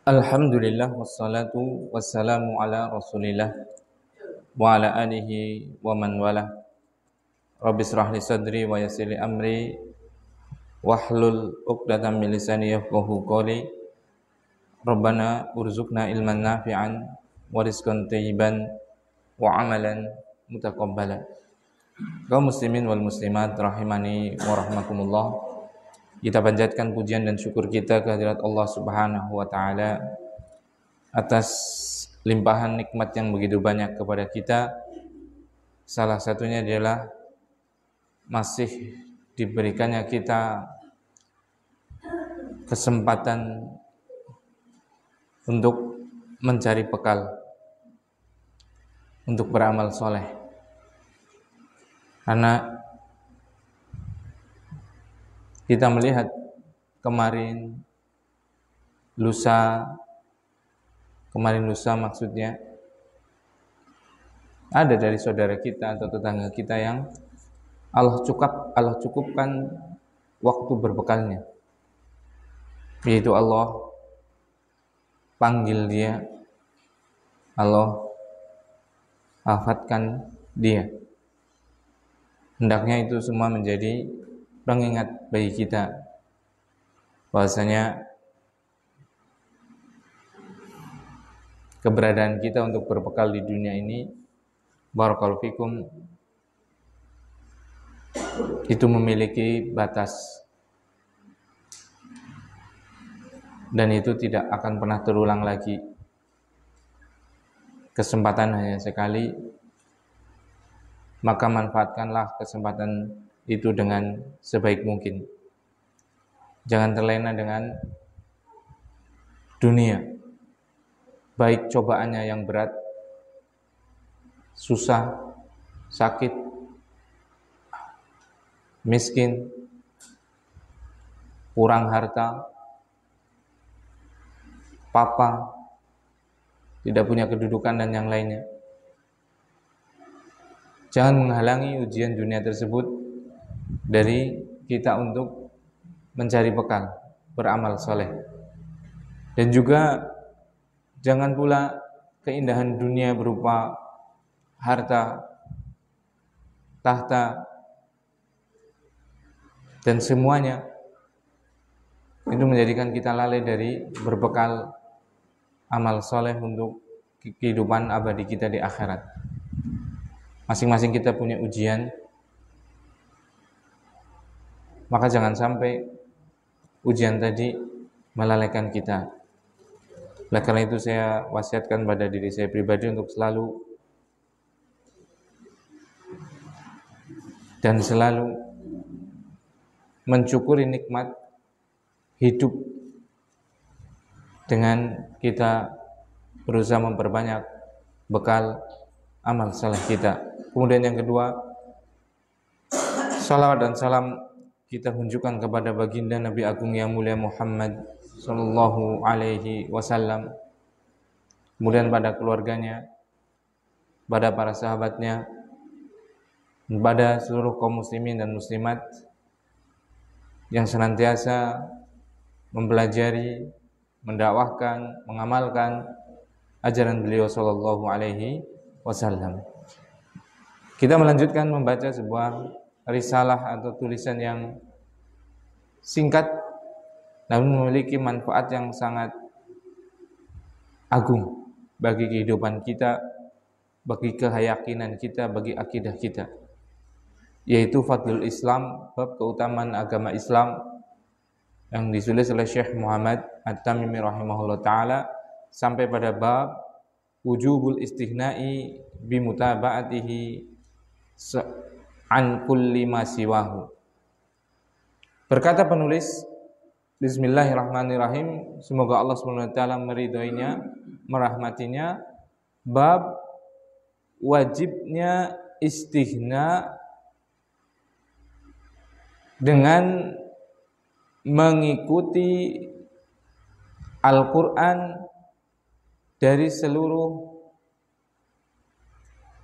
Alhamdulillah wassalatu wassalamu ala Rasulillah wa ala alihi wa man wala. Rabbi israh li sadri wa yassir li amri wahlul 'uqdatam min lisani yafqahu qawli. Rabbana urzuqna ilman nafi'an wa rizqan thayyiban wa amalan mutaqabbala. Kaum muslimin wal muslimat rahimani wa rahmakumullah. Kita panjatkan pujian dan syukur kita kehadirat Allah Subhanahu wa taala atas limpahan nikmat yang begitu banyak kepada kita. Salah satunya adalah masih diberikannya kita kesempatan untuk mencari bekal untuk beramal soleh. Karena kita melihat kemarin lusa maksudnya, ada dari saudara kita atau tetangga kita yang Allah cukupkan waktu berbekalnya, yaitu Allah panggil dia, Allah wafatkan dia. Hendaknya itu semua menjadi pengingat bagi kita bahwasanya keberadaan kita untuk berbekal di dunia ini, barakallahu fikum, itu memiliki batas dan itu tidak akan pernah terulang lagi. Kesempatan hanya sekali, maka manfaatkanlah kesempatan itu dengan sebaik mungkin. Jangan terlena dengan dunia, baik cobaannya yang berat, susah, sakit, miskin, kurang harta, papa, tidak punya kedudukan dan yang lainnya. Jangan menghalangi ujian dunia tersebut dari kita untuk mencari bekal, beramal soleh. Dan juga jangan pula keindahan dunia berupa harta, tahta, dan semuanya itu menjadikan kita lalai dari berbekal amal soleh untuk kehidupan abadi kita di akhirat. Masing-masing kita punya ujian, maka jangan sampai ujian tadi melalaikan kita. Oleh karena itu saya wasiatkan pada diri saya pribadi untuk selalu mencukuri nikmat hidup dengan kita berusaha memperbanyak bekal amal saleh kita. Kemudian yang kedua, salawat dan salam kita tunjukkan kepada baginda Nabi Agung yang mulia Muhammad sallallahu alaihi wasallam, kemudian pada keluarganya, pada para sahabatnya, pada seluruh kaum muslimin dan muslimat yang senantiasa mempelajari, mendakwahkan, mengamalkan ajaran beliau sallallahu alaihi wasallam. Kita melanjutkan membaca sebuah risalah atau tulisan yang singkat namun memiliki manfaat yang sangat agung bagi kehidupan kita, bagi keyakinan kita, bagi akidah kita, yaitu Fadlul Islam, bab keutamaan agama Islam, yang ditulis oleh Syekh Muhammad At-Tamimi rahimahullah ta'ala, sampai pada bab wujubul istighna'i bimutaba'atihi an kulli ma siwahu. Berkata penulis, bismillahirrahmanirrahim, semoga Allah SWT meridhoinya, merahmatinya, bab wajibnya istighna dengan mengikuti Al-Quran dari seluruh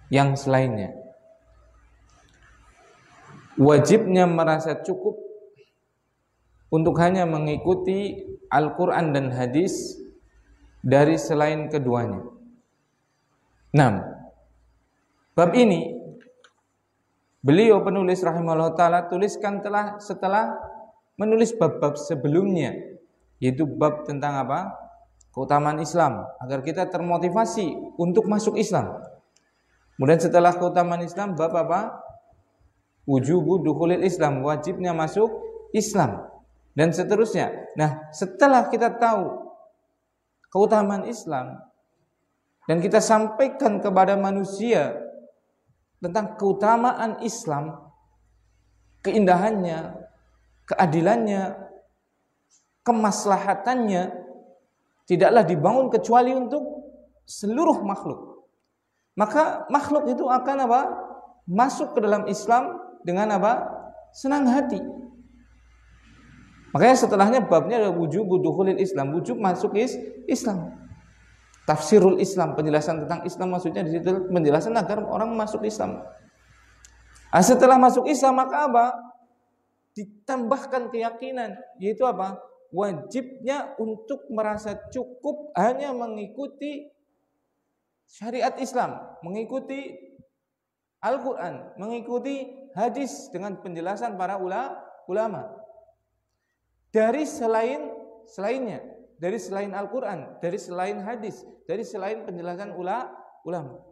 yang selainnya. Wajibnya merasa cukup untuk hanya mengikuti Al-Quran dan hadis dari selain keduanya. 6. Bab ini beliau penulis rahimahullah ta'ala tuliskan setelah menulis bab-bab sebelumnya, yaitu bab tentang apa? Keutamaan Islam, agar kita termotivasi untuk masuk Islam. Kemudian setelah keutamaan Islam, bab apa? Wujubu dukhulil Islam, wajibnya masuk Islam, dan seterusnya. Nah, setelah kita tahu keutamaan Islam dan kita sampaikan kepada manusia tentang keutamaan Islam, keindahannya, keadilannya, kemaslahatannya, tidaklah dibangun kecuali untuk seluruh makhluk. Maka makhluk itu akan apa? Masuk ke dalam Islam dengan apa? Senang hati. Makanya setelahnya babnya ada wujub dukhulil Islam, wujub masuk Islam. Tafsirul Islam, penjelasan tentang Islam, maksudnya di situ penjelasan agar orang masuk Islam. Nah, setelah masuk Islam maka apa? Ditambahkan keyakinan, yaitu apa? Wajibnya untuk merasa cukup hanya mengikuti syariat Islam, mengikuti Al-Quran, mengikuti hadis dengan penjelasan para ulama. Dari selainnya, dari selain Al-Quran, dari selain hadis, dari selain penjelasan ulama.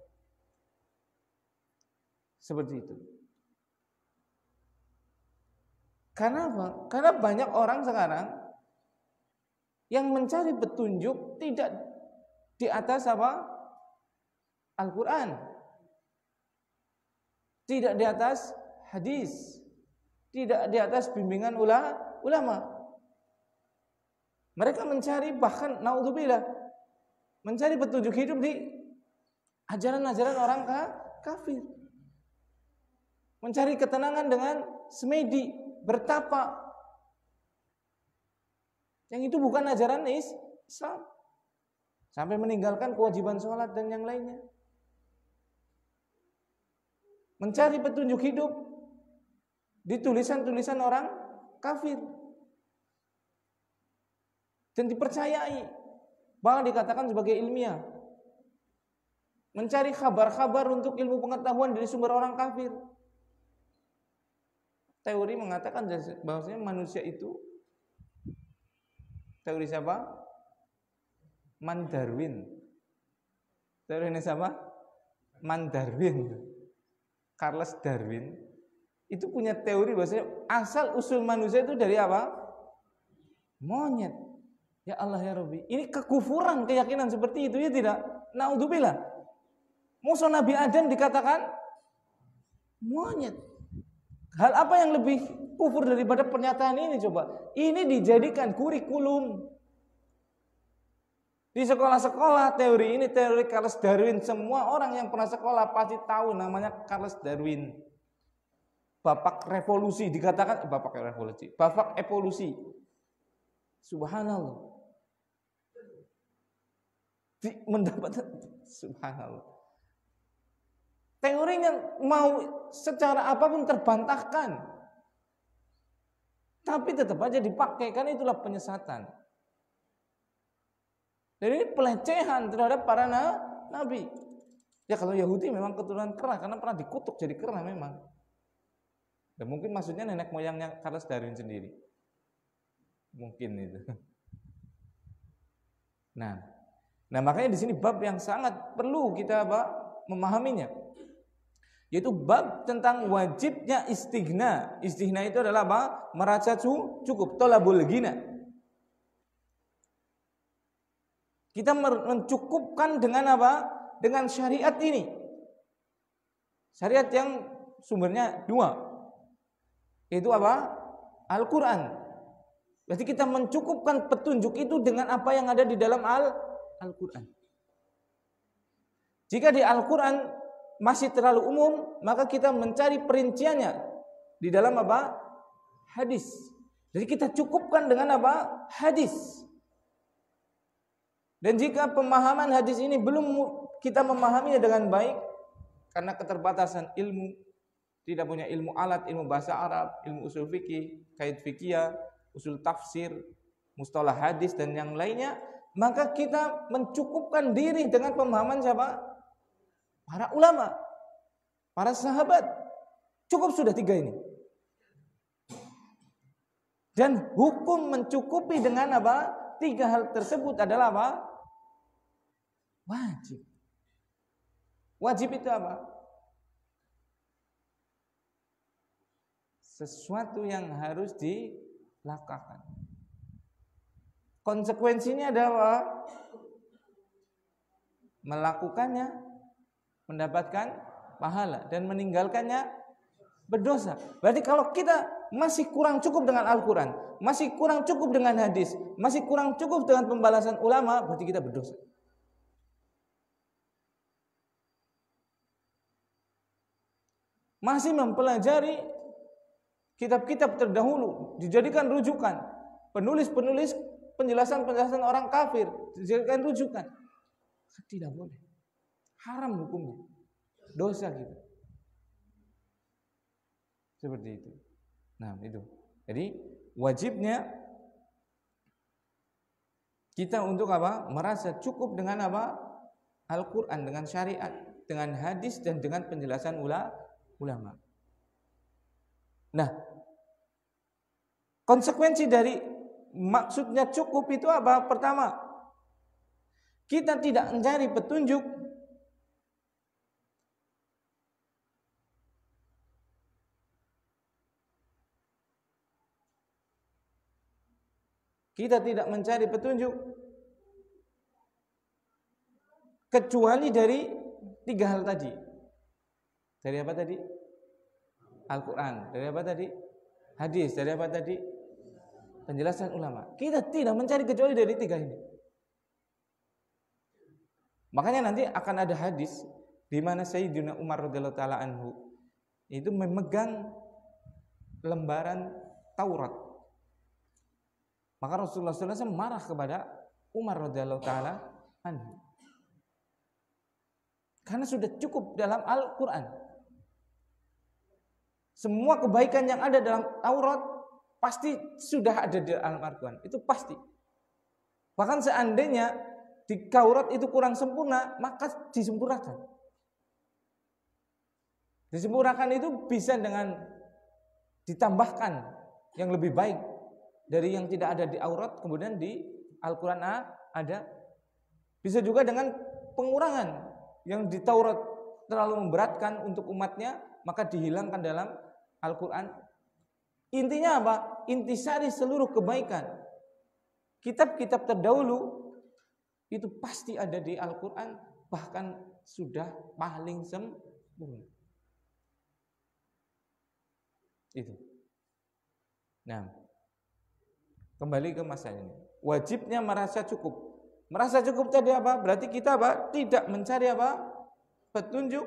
Seperti itu. Karena apa? Karena banyak orang sekarang yang mencari petunjuk tidak di atas apa? Al-Quran, tidak di atas hadis, tidak di atas bimbingan ulama. Mereka mencari, bahkan naudzubillah, mencari petunjuk hidup di ajaran-ajaran orang kafir. Mencari ketenangan dengan semedi, bertapa. Yang itu bukan ajaran Islam. Sampai meninggalkan kewajiban sholat dan yang lainnya. Mencari petunjuk hidup di tulisan-tulisan orang kafir. Dan dipercayai, bahkan dikatakan sebagai ilmiah. Mencari kabar-kabar untuk ilmu pengetahuan dari sumber orang kafir. Teori mengatakan bahwasanya manusia itu, teori siapa? Darwin. Teori ini siapa? Darwin. Charles Darwin itu punya teori bahwasanya asal usul manusia itu dari apa? Monyet. Ya Allah ya Rabbi, ini kekufuran keyakinan seperti itu, ya tidak? Naudzubillah. Musa Nabi Adam dikatakan monyet. Hal apa yang lebih kufur daripada pernyataan ini coba? Ini dijadikan kurikulum di sekolah-sekolah. Teori ini teori Charles Darwin. Semua orang yang pernah sekolah pasti tahu namanya Charles Darwin. Bapak revolusi dikatakan, bapak evolusi. Subhanallah. Mendapatkan subhanallah. Teorinya mau secara apapun terbantahkan, tapi tetap aja dipakai, karena itulah penyesatan. Dan ini pelecehan terhadap para nabi. Ya kalau Yahudi memang keturunan kera, karena pernah dikutuk jadi kera memang. Dan mungkin maksudnya nenek moyangnya Charles Darwin sendiri. Mungkin itu. Nah makanya di sini bab yang sangat perlu kita memahaminya, yaitu bab tentang wajibnya istighna. Istighna itu adalah apa? Merasa cukup, tolabul ghina. Kita mencukupkan dengan apa? Dengan syariat ini. Syariat yang sumbernya dua, yaitu apa? Al-Quran. Berarti kita mencukupkan petunjuk itu dengan apa yang ada di dalam Al-Quran. Jika di Al-Quran masih terlalu umum, maka kita mencari perinciannya di dalam apa? Hadis. Jadi kita cukupkan dengan apa? Hadis. Dan jika pemahaman hadis ini belum kita memahaminya dengan baik, karena keterbatasan ilmu, tidak punya ilmu alat, ilmu bahasa Arab, ilmu usul fikih, kait fikih, usul tafsir, mustalah hadis dan yang lainnya, maka kita mencukupkan diri dengan pemahaman siapa? Para ulama, para sahabat. Cukup sudah 3 ini. Dan hukum mencukupi dengan apa? 3 hal tersebut adalah apa? Wajib. Wajib itu apa? Sesuatu yang harus dilakukan. Konsekuensinya adalah melakukannya mendapatkan pahala dan meninggalkannya berdosa. Berarti kalau kita masih kurang cukup dengan Al-Quran, masih kurang cukup dengan hadis, masih kurang cukup dengan pembalasan ulama, berarti kita berdosa. Masih mempelajari kitab-kitab terdahulu, dijadikan rujukan, penulis-penulis penjelasan-penjelasan orang kafir, dijadikan rujukan. Tidak boleh. Haram hukumnya. Dosa kita. Seperti itu. Nah, itu. Jadi, wajibnya kita untuk apa? Merasa cukup dengan apa? Al-Quran, dengan syariat, dengan hadis, dan dengan penjelasan ulama. Nah, konsekuensi dari maksudnya cukup itu apa? Pertama, kita tidak mencari petunjuk kecuali dari 3 hal tadi. Dari apa tadi? Al-Quran. Dari apa tadi? Hadis. Dari apa tadi? Penjelasan ulama. Kita tidak mencari kecuali dari 3 ini. Makanya nanti akan ada hadis di mana Sayyidina Umar radhiyallahu taala anhu itu memegang lembaran Taurat. Maka Rasulullah SAW marah kepada Umar radhiyallahu taala anhu. Karena sudah cukup dalam Al-Quran. Semua kebaikan yang ada dalam Taurat pasti sudah ada di dalam Al-Quran. Itu pasti. Bahkan seandainya di Taurat itu kurang sempurna, maka disempurnakan. Disempurnakan itu bisa dengan ditambahkan yang lebih baik dari yang tidak ada di Taurat, kemudian di Al-Quran ada. Bisa juga dengan pengurangan. Yang di Taurat terlalu memberatkan untuk umatnya, maka dihilangkan dalam Al-Quran. Intinya apa? Intisari seluruh kebaikan kitab-kitab terdahulu itu pasti ada di Al-Quran, bahkan sudah paling sempurna. Itu. Nah, kembali ke masalah ini. Wajibnya merasa cukup. Merasa cukup tadi apa? Berarti kita apa? Tidak mencari apa? Petunjuk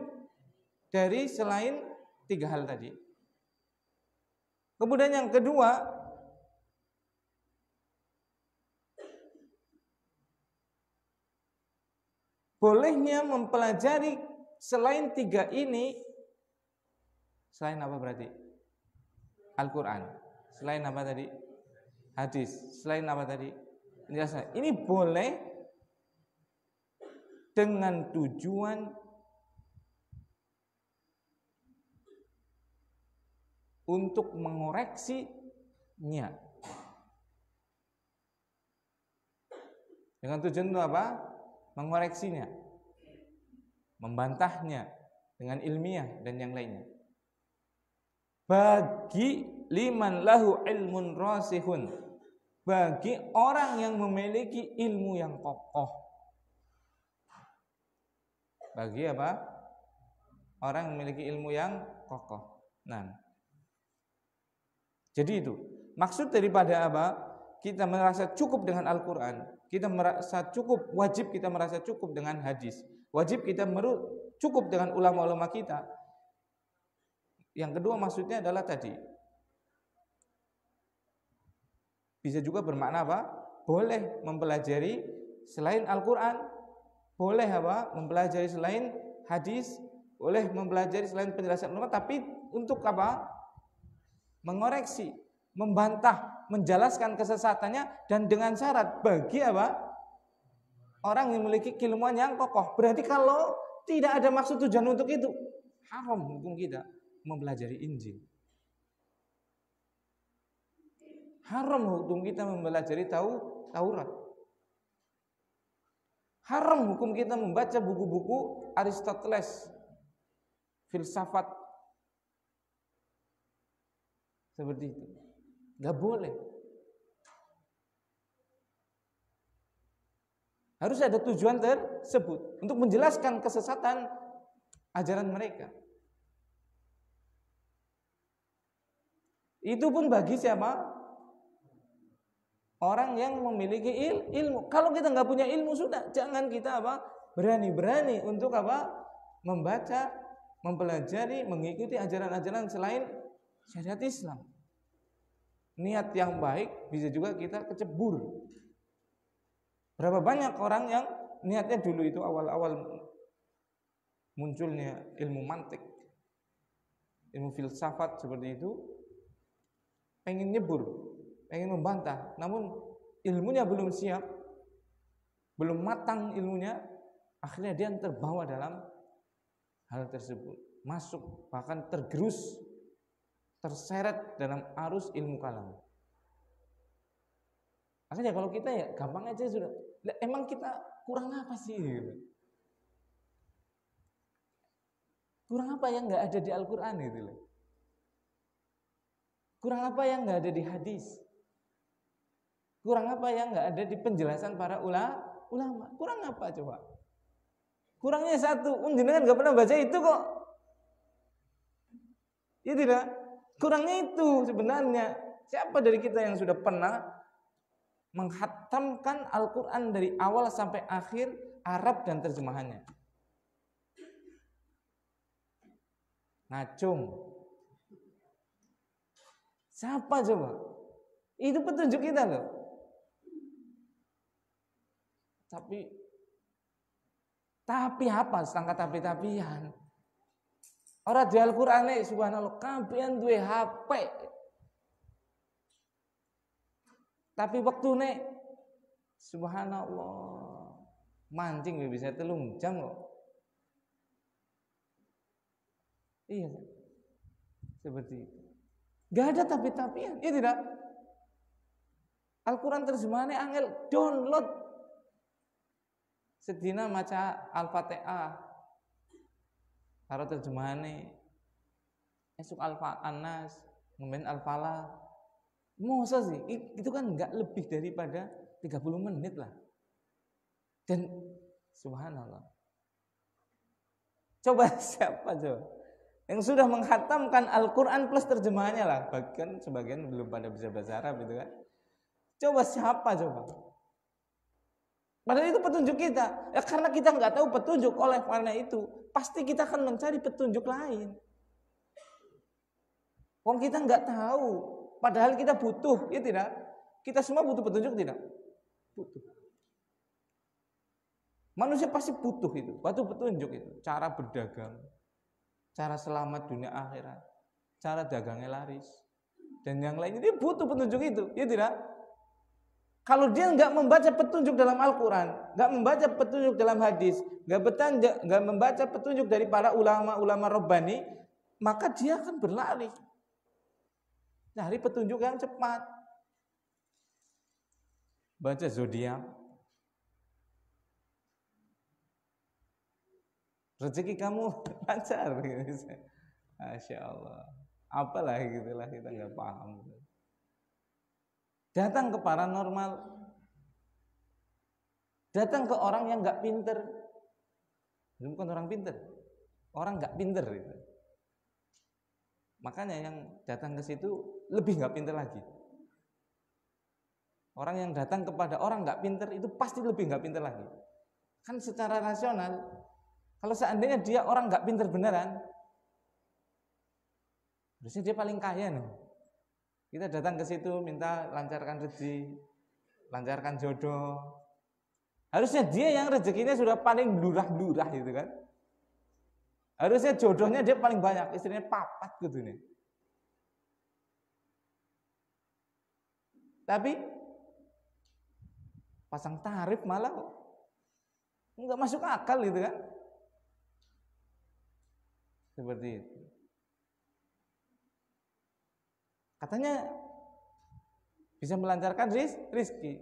dari selain 3 hal tadi. Kemudian yang kedua, bolehnya mempelajari selain 3 ini. Selain apa berarti? Al-Quran. Selain apa tadi? Hadis. Selain apa tadi? Penjelasan. Ini boleh dengan tujuan untuk mengoreksinya. Dengan tujuan itu apa? Mengoreksinya, membantahnya dengan ilmiah dan yang lainnya. Bagi liman lahu ilmun rasihun, bagi orang yang memiliki ilmu yang kokoh. Bagi apa? Orang yang memiliki ilmu yang kokoh. Nah, jadi itu maksud daripada apa? Kita merasa cukup dengan Al-Quran, kita merasa cukup, wajib kita merasa cukup dengan hadis, wajib kita cukup dengan ulama-ulama kita. Yang kedua maksudnya adalah tadi, bisa juga bermakna apa? Boleh mempelajari selain Al-Quran, boleh apa? Mempelajari selain hadis, boleh mempelajari selain penjelasan ulama, tapi untuk apa? Mengoreksi, membantah menjelaskan kesesatannya dan dengan syarat bagi apa? Orang yang memiliki keilmuan yang kokoh. Berarti kalau tidak ada maksud tujuan untuk itu, haram hukum kita mempelajari Injil. Haram hukum kita mempelajari Taurat. Haram hukum kita membaca buku-buku Aristoteles, filsafat seperti itu. Gak boleh. Harus ada tujuan tersebut untuk menjelaskan kesesatan ajaran mereka. Itu pun bagi siapa? Orang yang memiliki ilmu. Kalau kita nggak punya ilmu, sudah jangan kita berani untuk membaca, mempelajari, mengikuti ajaran-ajaran selain syariat Islam. Niat yang baik bisa juga kita kecebur. Berapa banyak orang yang niatnya dulu itu awal-awal munculnya ilmu mantik, ilmu filsafat seperti itu, pengen nyebur, pengen membantah, namun ilmunya belum siap, belum matang ilmunya, akhirnya dia terbawa dalam hal tersebut, masuk bahkan tergerus, terseret dalam arus ilmu kalam. Makanya kalau kita ya gampang aja sudah, emang kita kurang apa sih? Kurang apa yang nggak ada di Al-Quran itu? Kurang apa yang nggak ada di hadis? Kurang apa yang nggak ada di penjelasan para ulama? Kurang apa coba? Kurangnya satu, jenengan nggak pernah baca itu kok. Ya tidak? Kurangnya itu sebenarnya. Siapa dari kita yang sudah pernah menghatamkan Al-Quran dari awal sampai akhir Arab dan terjemahannya? Ngacung. Siapa coba? Itu petunjuk kita loh. Tapi apa sangka tapi-tapian? Orang di Al-Quran subhanallah kabehan duwe HP. Tapi waktu subhanallah mancing bisa 3 jam kok. Iya. Seperti itu. Gak ada tapi-tapian. Iya tidak? Al-Quran terjemahannya angel, download. Sedina maca Al-Fatihah. Karo terjemahannya esuk Al-Anas, kemudian Al-Falah. Masa sih? Itu kan enggak lebih daripada 30 menit lah. Dan subhanallah. Coba siapa coba? Yang sudah menghatamkan Al-Quran plus terjemahannya lah. Bahkan sebagian belum pada bisa bahasa Arab itu kan. Coba siapa coba? Padahal itu petunjuk kita. Ya karena kita nggak tahu petunjuk, oleh karena itu pasti kita akan mencari petunjuk lain. Wong kita nggak tahu, padahal kita butuh, ya tidak? Kita semua butuh petunjuk tidak? Butuh. Manusia pasti butuh itu, butuh petunjuk itu. Cara berdagang, cara selamat dunia akhirat, cara dagangnya laris, dan yang lainnya dia butuh petunjuk itu, ya tidak? Kalau dia nggak membaca petunjuk dalam Al-Quran, nggak membaca petunjuk dalam hadis, nggak membaca petunjuk dari para ulama Rabbani, maka dia akan berlari cari petunjuk yang cepat. Baca zodiak, rezeki kamu lancar, Masya Allah. Apalah gitulah, kita nggak paham. Datang ke paranormal, datang ke orang yang nggak pinter. Itu bukan orang pinter, orang nggak pinter itu. Makanya yang datang ke situ lebih nggak pinter lagi. Orang yang datang kepada orang nggak pinter itu pasti lebih nggak pinter lagi. Kan secara rasional, kalau seandainya dia orang nggak pinter beneran, harusnya dia paling kaya nih. Kita datang ke situ minta lancarkan rezeki, lancarkan jodoh. Harusnya dia yang rezekinya sudah paling lurah-lurah gitu kan. Harusnya jodohnya dia paling banyak, istrinya 4 gitu nih. Tapi pasang tarif malah kok nggak masuk akal gitu kan. Seperti itu. Katanya bisa melancarkan rizki.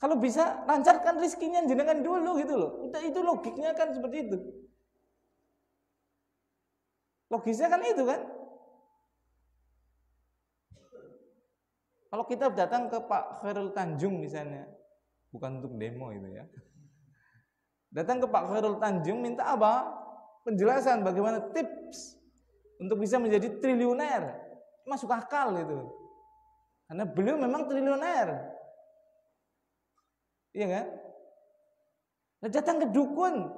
Kalau bisa lancarkan rizkinya jenengan dulu gitu loh. Udah, itu logiknya kan seperti itu. Logisnya kan itu kan. Kalau kita datang ke Pak Khairul Tanjung misalnya, bukan untuk demo itu ya. Datang ke Pak Khairul Tanjung minta apa? Penjelasan bagaimana tips untuk bisa menjadi triliuner. Masuk akal itu. Karena beliau memang triliuner. Iya kan? Nah, datang ke dukun,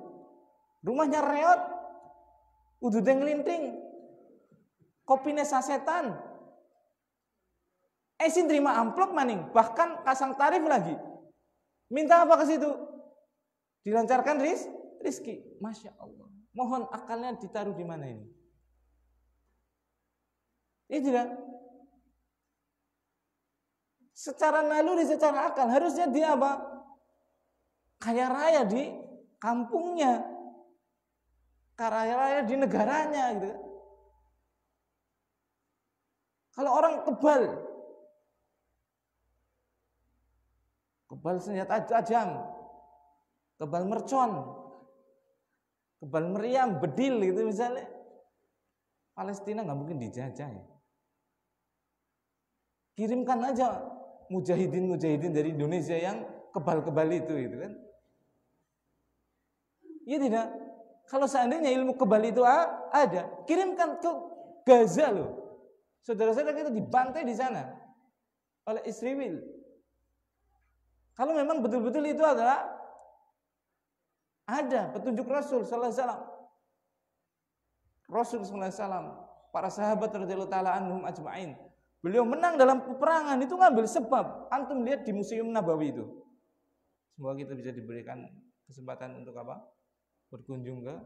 rumahnya reot, ududnya ngelinting, kopinya sasetan, Esin terima amplop maning, bahkan kasang tarif lagi. Minta apa ke situ? Dilancarkan rizki. Masya Allah. Mohon akalnya ditaruh di mana ini? Itu tidak. Secara naluri, secara akal harusnya dia apa? Kaya raya di kampungnya, kaya raya di negaranya, gitu. Kalau orang kebal senjata tajam, kebal mercon, kebal meriam, bedil gitu misalnya, Palestina nggak mungkin dijajah ya. Kirimkan aja mujahidin dari Indonesia yang kebal-kebal itu gitu kan. Iya tidak? Kalau seandainya ilmu kebal itu ada, kirimkan ke Gaza loh. Saudara-saudara kita dibantai di sana oleh Israel. Kalau memang betul-betul itu adalah ada petunjuk Rasul sallallahu alaihi wasallam. Rasul sallallahu alaihi wasallam, para sahabat radhiyallahu taala anhum ajma'in. Beliau menang dalam peperangan itu ngambil sebab. Antum lihat di Museum Nabawi itu. Semoga kita bisa diberikan kesempatan untuk apa? Berkunjung ke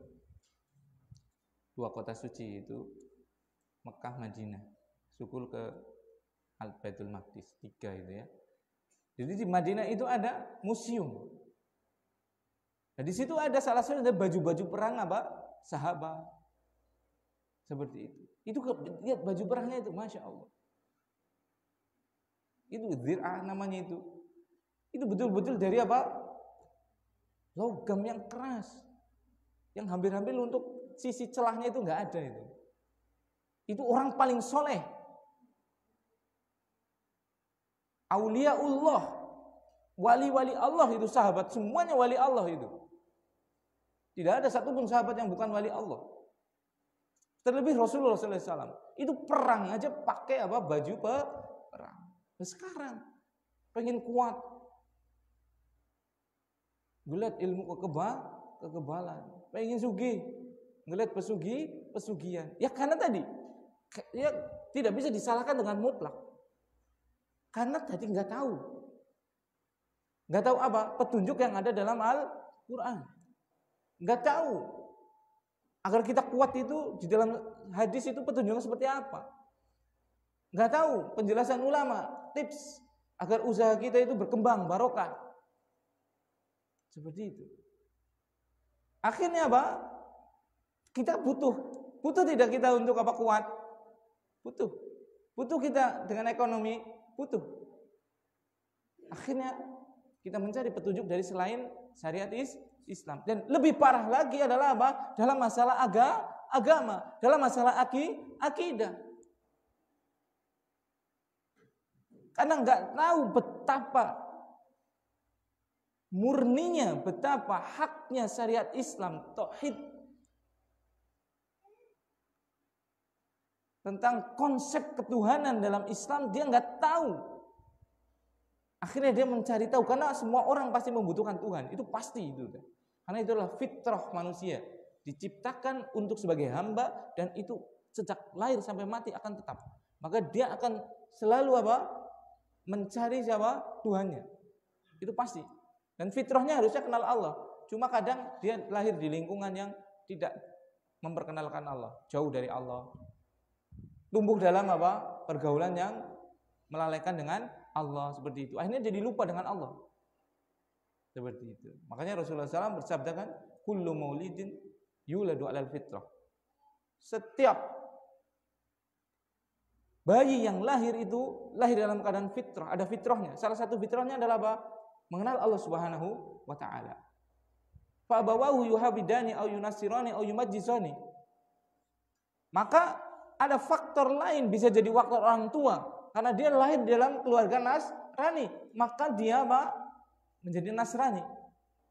dua kota suci itu Mekah, Madinah. Sukul ke Al-Baitul Maqdis, 3 itu ya. Jadi di Madinah itu ada museum. Nah, di situ ada salah satu ada baju-baju perang apa? Sahabat. Seperti itu. Itu lihat baju perangnya itu, Masya Allah. Itu zir'ah namanya itu. Itu betul-betul dari apa? Logam yang keras. Yang hampir-hampir untuk sisi celahnya itu enggak ada itu. Itu orang paling soleh. Auliaullah, wali-wali Allah itu sahabat, semuanya wali Allah itu. Tidak ada satupun sahabat yang bukan wali Allah. Terlebih Rasulullah SAW itu perang aja pakai apa? Baju perang. Nah, sekarang pengen kuat, ngeliat ilmu kekebalan, pengen sugih, ngeliat pesugihan. Ya karena tadi, ya tidak bisa disalahkan dengan mutlak. Karena tadi nggak tahu apa petunjuk yang ada dalam Al-Quran, nggak tahu. Agar kita kuat itu di dalam hadis itu petunjuknya seperti apa, nggak tahu penjelasan ulama, tips agar usaha kita itu berkembang barokah. Seperti itu. Akhirnya apa? Kita butuh tidak kita untuk apa kuat? Butuh kita dengan ekonomi. Butuh. Akhirnya kita mencari petunjuk dari selain syariat Islam. Dan lebih parah lagi adalah apa? Dalam masalah agama, dalam masalah akidah. Karena nggak tahu betapa murninya, betapa haknya syariat Islam, tauhid, tentang konsep ketuhanan dalam Islam dia nggak tahu. Akhirnya dia mencari tahu karena semua orang pasti membutuhkan Tuhan, itu pasti itu. Karena itulah fitrah manusia, diciptakan untuk sebagai hamba dan itu sejak lahir sampai mati akan tetap. Maka dia akan selalu apa? Mencari siapa? Tuhannya. Itu pasti. Dan fitrahnya harusnya kenal Allah. Cuma kadang dia lahir di lingkungan yang tidak memperkenalkan Allah, jauh dari Allah. Tumbuh dalam apa? Pergaulan yang melalaikan dengan Allah seperti itu. Akhirnya jadi lupa dengan Allah. Seperti itu. Makanya Rasulullah SAW bersabda kan, kullu maulidin yuladu 'alal fitrah. Setiap bayi yang lahir itu lahir dalam keadaan fitrah, ada fitrahnya. Salah satu fitrahnya adalah apa? Mengenal Allah Subhanahu wa taala. Fa abawahu yuhabidani au yunasirani au yumajjisani. Maka ada faktor lain, bisa jadi faktor orang tua, karena dia lahir dalam keluarga Nasrani, maka dia apa? Menjadi Nasrani.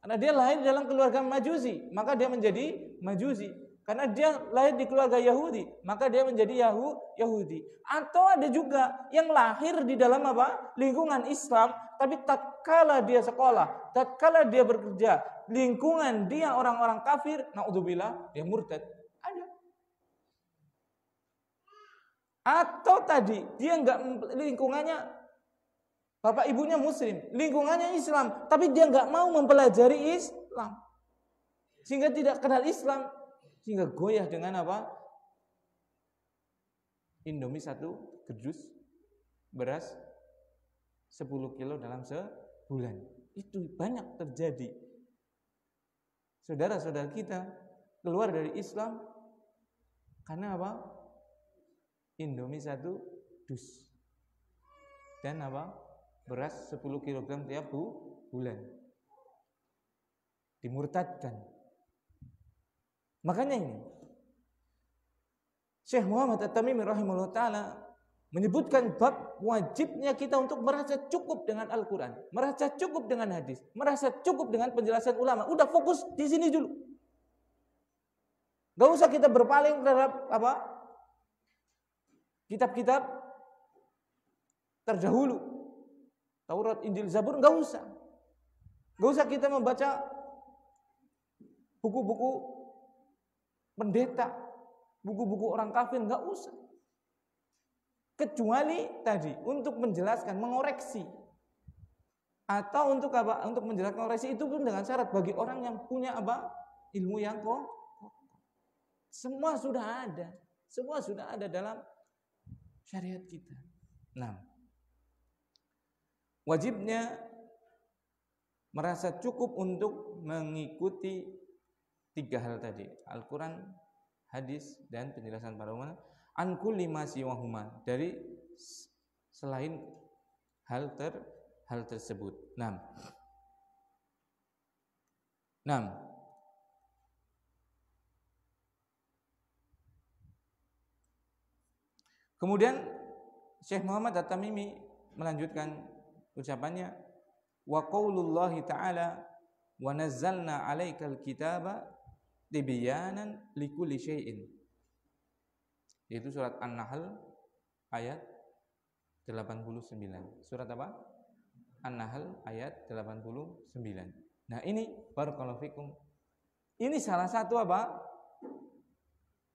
Karena dia lahir dalam keluarga Majusi, maka dia menjadi Majusi. Karena dia lahir di keluarga Yahudi, maka dia menjadi Yahudi. Atau ada juga yang lahir di dalam apa? Lingkungan Islam, tapi tatkala dia sekolah, tatkala dia bekerja, lingkungan dia orang-orang kafir, naudzubillah, dia murtad. Ada. Atau tadi dia enggak, lingkungannya bapak ibunya muslim, lingkungannya Islam, tapi dia enggak mau mempelajari Islam, sehingga tidak kenal Islam, sehingga goyah dengan apa? Indomie 1 kerdus, beras 10 kilo dalam sebulan. Itu banyak terjadi. Saudara-saudara kita keluar dari Islam karena apa? Indomie 1 dus. Dan apa? Beras 10 kg tiap bulan. Dimurtadkan. Makanya ini Syekh Muhammad At-Tamimi rahimahullah ta'ala menyebutkan bab wajibnya kita untuk merasa cukup dengan Al-Quran, merasa cukup dengan hadis, merasa cukup dengan penjelasan ulama. Udah fokus di sini dulu. Gak usah kita berpaling terhadap apa? Kitab-kitab terdahulu, Taurat, Injil, Zabur, gak usah. Gak usah kita membaca buku-buku pendeta, buku-buku orang kafir, nggak usah. Kecuali tadi untuk menjelaskan, mengoreksi, atau untuk apa? Untuk menjelaskan, mengoreksi itu pun dengan syarat bagi orang yang punya apa? Ilmu yang kokoh. Semua sudah ada dalam syariat kita. Nah, wajibnya merasa cukup untuk mengikuti 3 hal tadi, Al-Quran, hadis, dan penjelasan para ulama, an kulli ma siwahuma, dari selain hal tersebut. 6. Kemudian Syekh Muhammad At-Tamimi melanjutkan ucapannya, wa qaulullahi ta'ala wa nazzalna 'alaikal kitaba tibyanan likulli syai'in. Itu surat An-Nahl ayat 89. Surat apa? An-Nahl ayat 89. Nah, ini barakallahu fikum. Ini salah satu apa?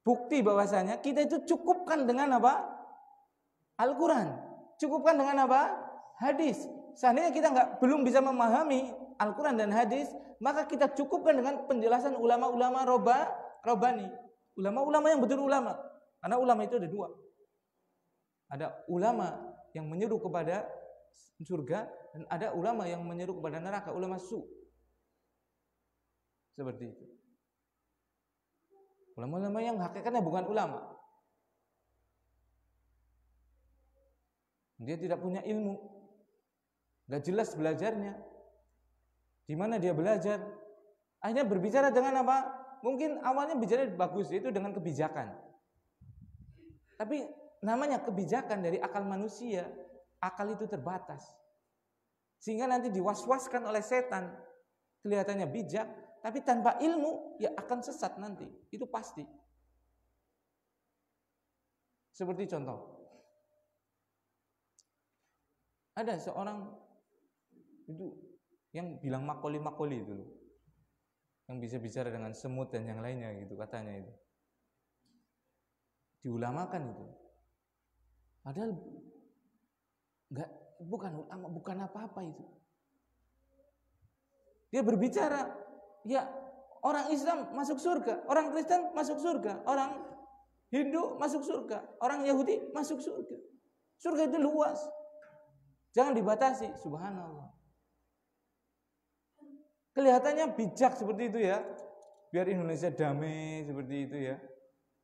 Bukti bahwasanya kita itu cukupkan dengan apa? Al-Quran. Cukupkan dengan apa? Hadis. Seandainya kita belum bisa memahami Al-Quran dan hadis, maka kita cukupkan dengan penjelasan ulama-ulama Rabbani. Ulama-ulama yang betul ulama. Karena ulama itu ada 2. Ada ulama yang menyeru kepada surga, dan ada ulama yang menyeru kepada neraka, ulama su. Seperti itu. Ulama-ulama yang hakikatnya bukan ulama. Dia tidak punya ilmu, gak jelas belajarnya. Di mana dia belajar? Akhirnya berbicara dengan apa? Mungkin awalnya bicara bagus, itu dengan kebijakan. Tapi namanya kebijakan dari akal manusia, akal itu terbatas. Sehingga nanti diwaswaskan oleh setan. Kelihatannya bijak, tapi tanpa ilmu ya akan sesat nanti. Itu pasti. Seperti contoh, ada seorang itu yang bilang makoli itu loh, yang bisa bicara dengan semut dan yang lainnya gitu katanya itu. Diulamakan itu. Padahal bukan apa-apa itu. Dia berbicara, ya orang Islam masuk surga, orang Kristen masuk surga, orang Hindu masuk surga, orang Yahudi masuk surga. Surga itu luas. Jangan dibatasi, subhanallah. Kelihatannya bijak seperti itu ya. Biar Indonesia damai seperti itu ya.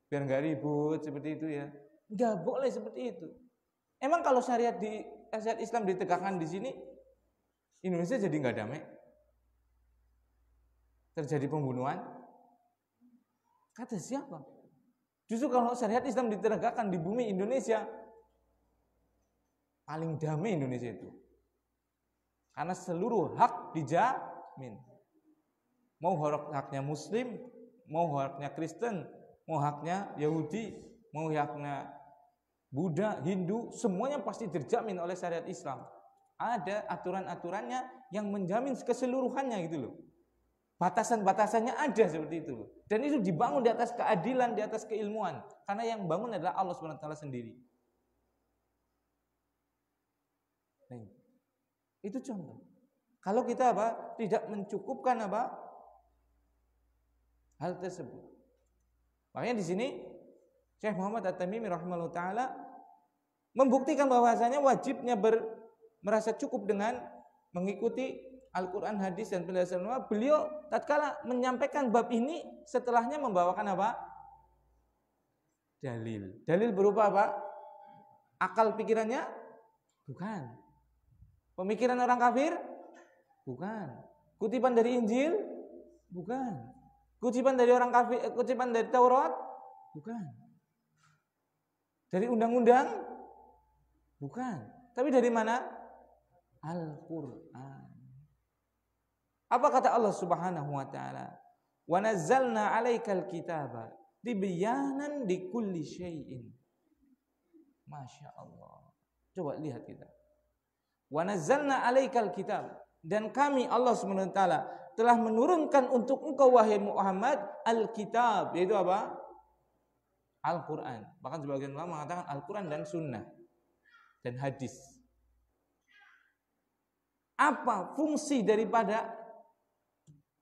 Biar enggak ribut seperti itu ya. Enggak boleh seperti itu. Emang kalau syariat Islam ditegakkan di sini, Indonesia jadi enggak damai? Terjadi pembunuhan? Kata siapa? Justru kalau syariat Islam ditegakkan di bumi Indonesia, paling damai Indonesia itu. Karena seluruh hak dijamin. Mau haknya Muslim, mau haknya Kristen, mau haknya Yahudi, mau haknya Buddha, Hindu, semuanya pasti terjamin oleh syariat Islam. Ada aturan-aturannya yang menjamin keseluruhannya gitu loh. Batasan-batasannya ada seperti itu loh. Dan itu dibangun di atas keadilan, di atas keilmuan. Karena yang bangun adalah Allah SWT sendiri. Nah, itu contoh. Kalau kita tidak mencukupkan hal tersebut. Makanya di sini Syekh Muhammad At-Tamimi rahimahullah taala membuktikan bahwasanya wajibnya merasa cukup dengan mengikuti Al-Quran, hadis dan penjelasan ulama. Beliau tatkala menyampaikan bab ini setelahnya membawakan dalil. Dalil berupa akal pikirannya? Bukan. Pemikiran orang kafir? Bukan. Kutipan dari Injil? Bukan. Kutipan dari orang kafir, kutipan dari Taurat? Bukan. Dari undang-undang? Bukan. Tapi dari mana? Al-Quran. Apa kata Allah Subhanahu wa taala? Wa nazzalna 'alaikal kitaba tibyanan likulli syai'in. Masya Allah. Coba lihat kita. Wa nazzalna 'alaikal kitab, dan kami Allah Subhanahu wa taala telah menurunkan untuk engkau wahai Muhammad al-kitab, yaitu apa? Al-Qur'an. Bahkan sebagian ulama mengatakan Al-Qur'an dan sunnah dan hadis. Apa fungsi daripada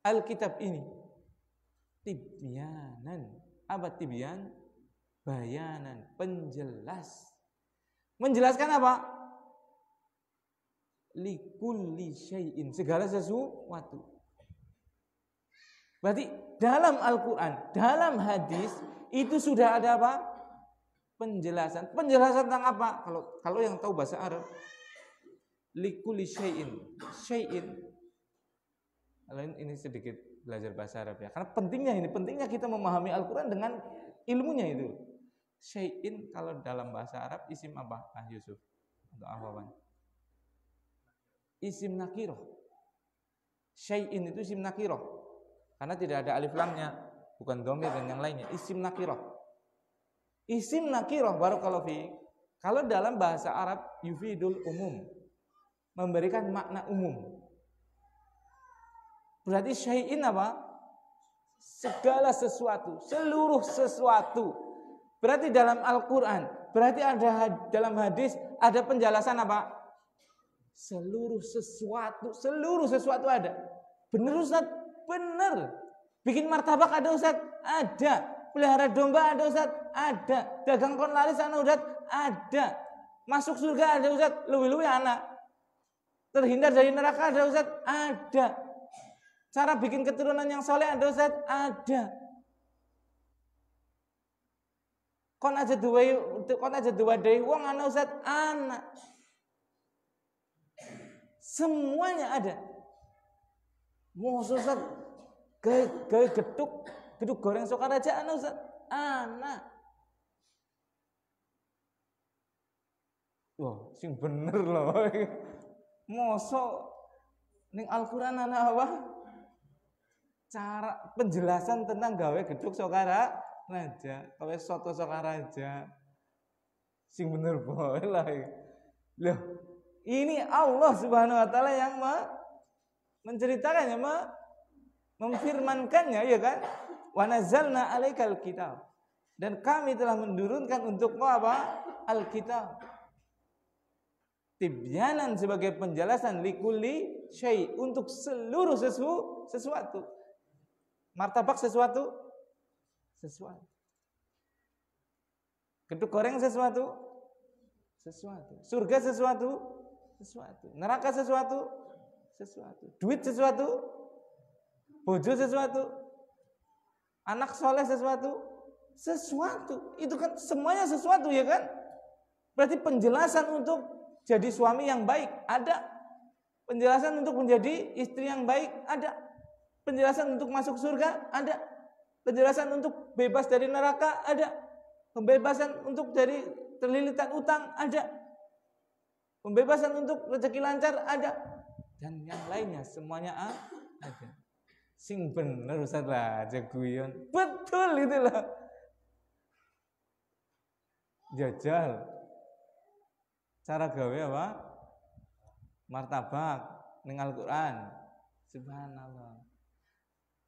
Alkitab ini? Tibyanan. Apa tibyan? Bayanan, penjelas. Menjelaskan apa? Likulli syai'in, segala sesuatu. Berarti dalam Al-Quran, dalam hadis itu sudah ada apa? Penjelasan. Penjelasan tentang apa? Kalau yang tahu bahasa Arab, likulli syai'in. Syai'in. Kalau ini sedikit belajar bahasa Arab ya. Karena pentingnya kita memahami Al-Quran dengan ilmunya itu. Syai'in kalau dalam bahasa Arab isim apa? Yusuf. Untuk Ahwawan. Isim nakiroh. Syai'in itu isim nakiroh. Karena tidak ada alif lamnya. Bukan dhamir dan yang lainnya. Isim nakiroh. Isim nakiroh barakallahu fiik. Kalau dalam bahasa Arab yufidul umum. Memberikan makna umum. Berarti syai'in apa? Segala sesuatu, seluruh sesuatu. Berarti dalam Al-Quran, berarti ada dalam hadis ada penjelasan apa? Seluruh sesuatu ada. Benar Ustaz? Benar. Bikin martabak ada Ustaz? Ada. Pelihara domba ada Ustaz? Ada. Dagang kon laris ana Ustaz? Ada. Masuk surga ada Ustaz? Luwi-luwi anak. Terhindar dari neraka ada Ustaz? Ada. Cara bikin keturunan yang soleh ada Ustaz? Ada. Kon aja dua deui wong ana Ustaz? Ana. Semuanya ada. Mau Ustaz gawe geduk goreng Sokaraja ana Ustaz? Ana. Wah, sing bener loh. Mosok ning Al-Qur'an ana apa? Cara penjelasan tentang gawe geduk Sokaraja, gawe soto Sokaraja. Sing bener boy lah. Loh, ini Allah Subhanahu wa taala yang menceritakannya, memfirmankannya, ya kan? Wa nazzalna 'alaikal kitab. Dan kami telah menurunkan untukmu apa? Alkitab. Tibyanan sebagai penjelasan likulli syai', untuk seluruh sesuatu. Martabak sesuatu. Geduk goreng sesuatu. Surga sesuatu. sesuatu. Neraka sesuatu, duit sesuatu, bojo sesuatu, anak soleh sesuatu. Itu kan semuanya sesuatu, ya kan? Berarti penjelasan untuk jadi suami yang baik ada, penjelasan untuk menjadi istri yang baik ada, penjelasan untuk masuk surga ada, penjelasan untuk bebas dari neraka ada, pembebasan untuk dari terlilitan utang ada, pembebasan untuk rezeki lancar ada, dan yang lainnya semuanya ada. Sing bener Ustaz lah aja guyon. Betul itulah. Jajal. Cara gawe apa? Martabak ning Al-Qur'an. Subhanallah.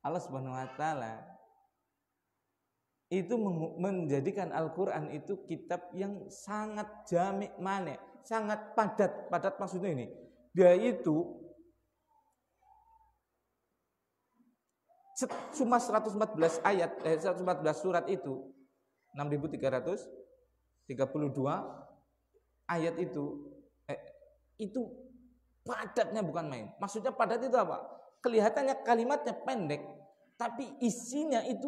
Allah Subhanahu wa taala itu menjadikan Al-Qur'an itu kitab yang sangat jami' mane, sangat padat. Padat maksudnya ini. Dia itu cuma 114 ayat, 114 surat itu 6.332 ayat itu padatnya bukan main. Maksudnya padat itu apa? Kelihatannya kalimatnya pendek, tapi isinya itu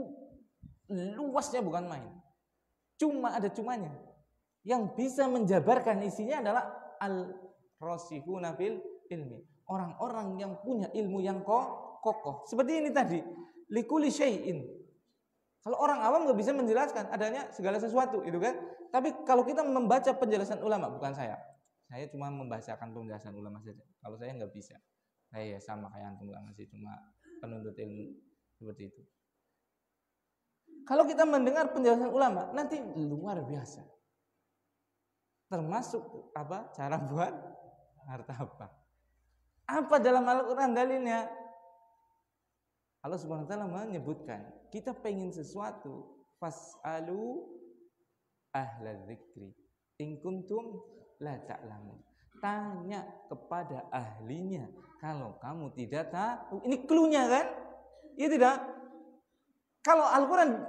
luasnya bukan main. Cuma ada cumanya. Yang bisa menjabarkan isinya adalah al-rasihuna fil ilmi. Orang-orang yang punya ilmu yang kokoh. Seperti ini tadi, likuli syai'in. Kalau orang awam nggak bisa menjelaskan adanya segala sesuatu, itu kan? Tapi kalau kita membaca penjelasan ulama, bukan saya cuma membacakan penjelasan ulama saja. Kalau saya nggak bisa, saya sama kayak antum nggak masih cuma penuntut ilmu seperti itu. Kalau kita mendengar penjelasan ulama, nanti luar biasa. Termasuk apa? Cara buat martabak. Apa dalam Al-Quran dalilnya? Allah Subhanahu wa taala menyebutkan, kita pengen sesuatu, fas'alu ahla dzikri in kuntum la ta'lamun. Tanya kepada ahlinya kalau kamu tidak tahu. Ini clue-nya kan? Iya tidak? Kalau Al-Qur'an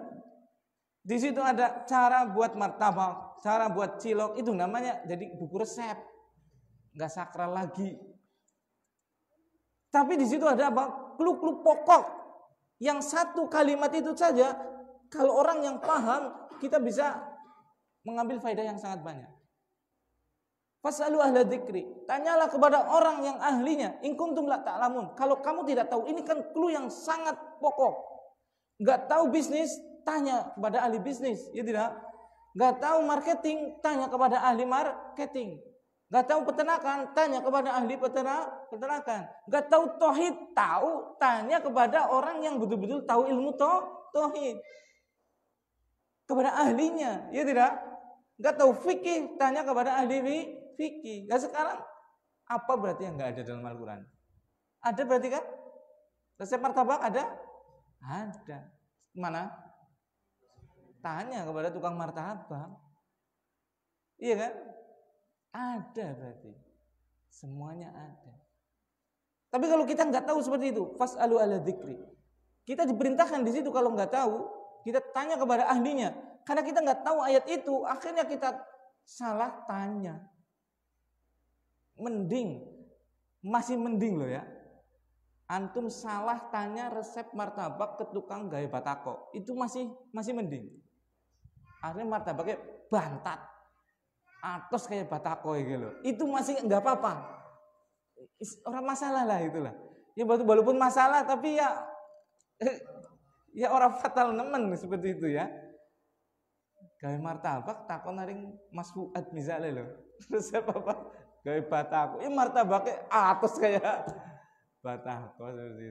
di situ ada cara buat martabak, cara buat cilok, itu namanya jadi buku resep. Enggak sakral lagi. Tapi di situ ada apa? Clue-clue pokok. Yang satu kalimat itu saja, kalau orang yang paham, kita bisa mengambil faedah yang sangat banyak. Fas'alu ahla dzikri. Tanyalah kepada orang yang ahlinya. In kuntum la ta'lamun. Kalau kamu tidak tahu, ini kan clue yang sangat pokok. Enggak tahu bisnis, tanya kepada ahli bisnis, ya tidak? Enggak tahu marketing, tanya kepada ahli marketing. Enggak tahu peternakan, tanya kepada ahli peternakan. Enggak tahu tauhid, tanya kepada orang yang betul-betul tahu ilmu tauhid. Kepada ahlinya, ya tidak? Enggak tahu fikih, tanya kepada ahli fikih. Nah sekarang apa berarti yang enggak ada dalam Al-Qur'an? Ada berarti kan? Resep martabak ada? Ada. Mana? Tanya kepada tukang martabak. Iya kan? Ada berarti. Semuanya ada. Tapi kalau kita nggak tahu seperti itu, fas'alu ala dzikri. Kita diperintahkan di situ kalau nggak tahu, kita tanya kepada ahlinya. Karena kita nggak tahu ayat itu, akhirnya kita salah tanya. Masih mending loh ya. Antum salah tanya resep martabak ke tukang gawe batako, itu masih mending. Akhirnya martabaknya bantat, atos kayak batako gitu. Itu masih nggak apa-apa. Orang masalah lah itulah. Ya walaupun masalah tapi ya orang fatal nemen seperti itu ya. Gawe martabak takon naring Mas Fuad misalnya loh. Resep apa? Gawe batako. Ya martabaknya atos kayak batako seperti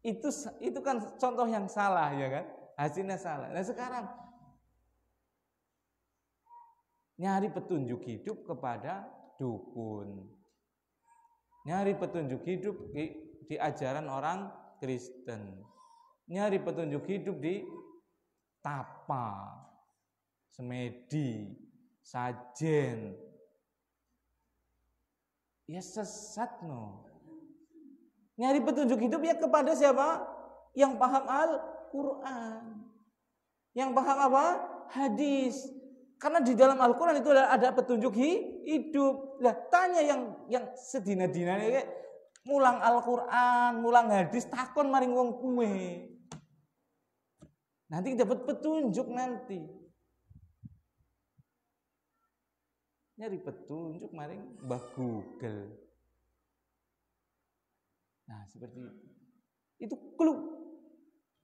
itu. Itu kan contoh yang salah ya kan? Hasilnya salah. Nah sekarang nyari petunjuk hidup kepada dukun. Nyari petunjuk hidup di ajaran orang Kristen. Nyari petunjuk hidup di tapa, semedi, sajen. Ya sesat no. Nyari petunjuk hidup ya kepada siapa? Yang paham Al-Quran. Yang paham apa? Hadis. Karena di dalam Al-Quran itu ada petunjuk hidup. Lah tanya yang sedina-dina ini mulang Al-Quran, mulang hadis, takon maring wong kuwe. Nanti dapat petunjuk nanti. Nyari petunjuk maring Mbah Google. Nah, seperti itu. Itu clue.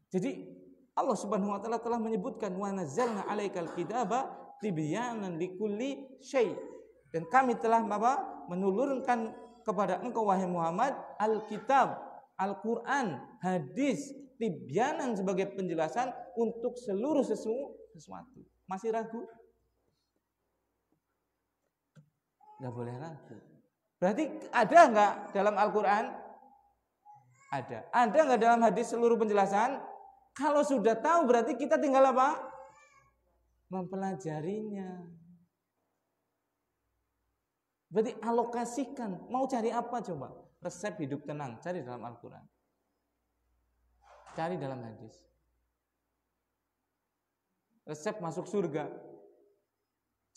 Jadi Allah Subhanahu wa taala telah menyebutkan wa nazzalna 'alaikal kitaba tibyanan likulli syai'. Dan kami telah menurunkan kepada engkau wahai Muhammad Alkitab, Al-Qur'an, hadis, tibyanan sebagai penjelasan untuk seluruh sesuatu. Masih ragu? Enggak boleh ragu. Berarti ada enggak dalam Al-Qur'an? Ada. Ada enggak dalam hadis seluruh penjelasan? Kalau sudah tahu berarti kita tinggal apa? Mempelajarinya. Berarti alokasikan. Mau cari apa coba? Resep hidup tenang. Cari dalam Al-Quran. Cari dalam hadis. Resep masuk surga.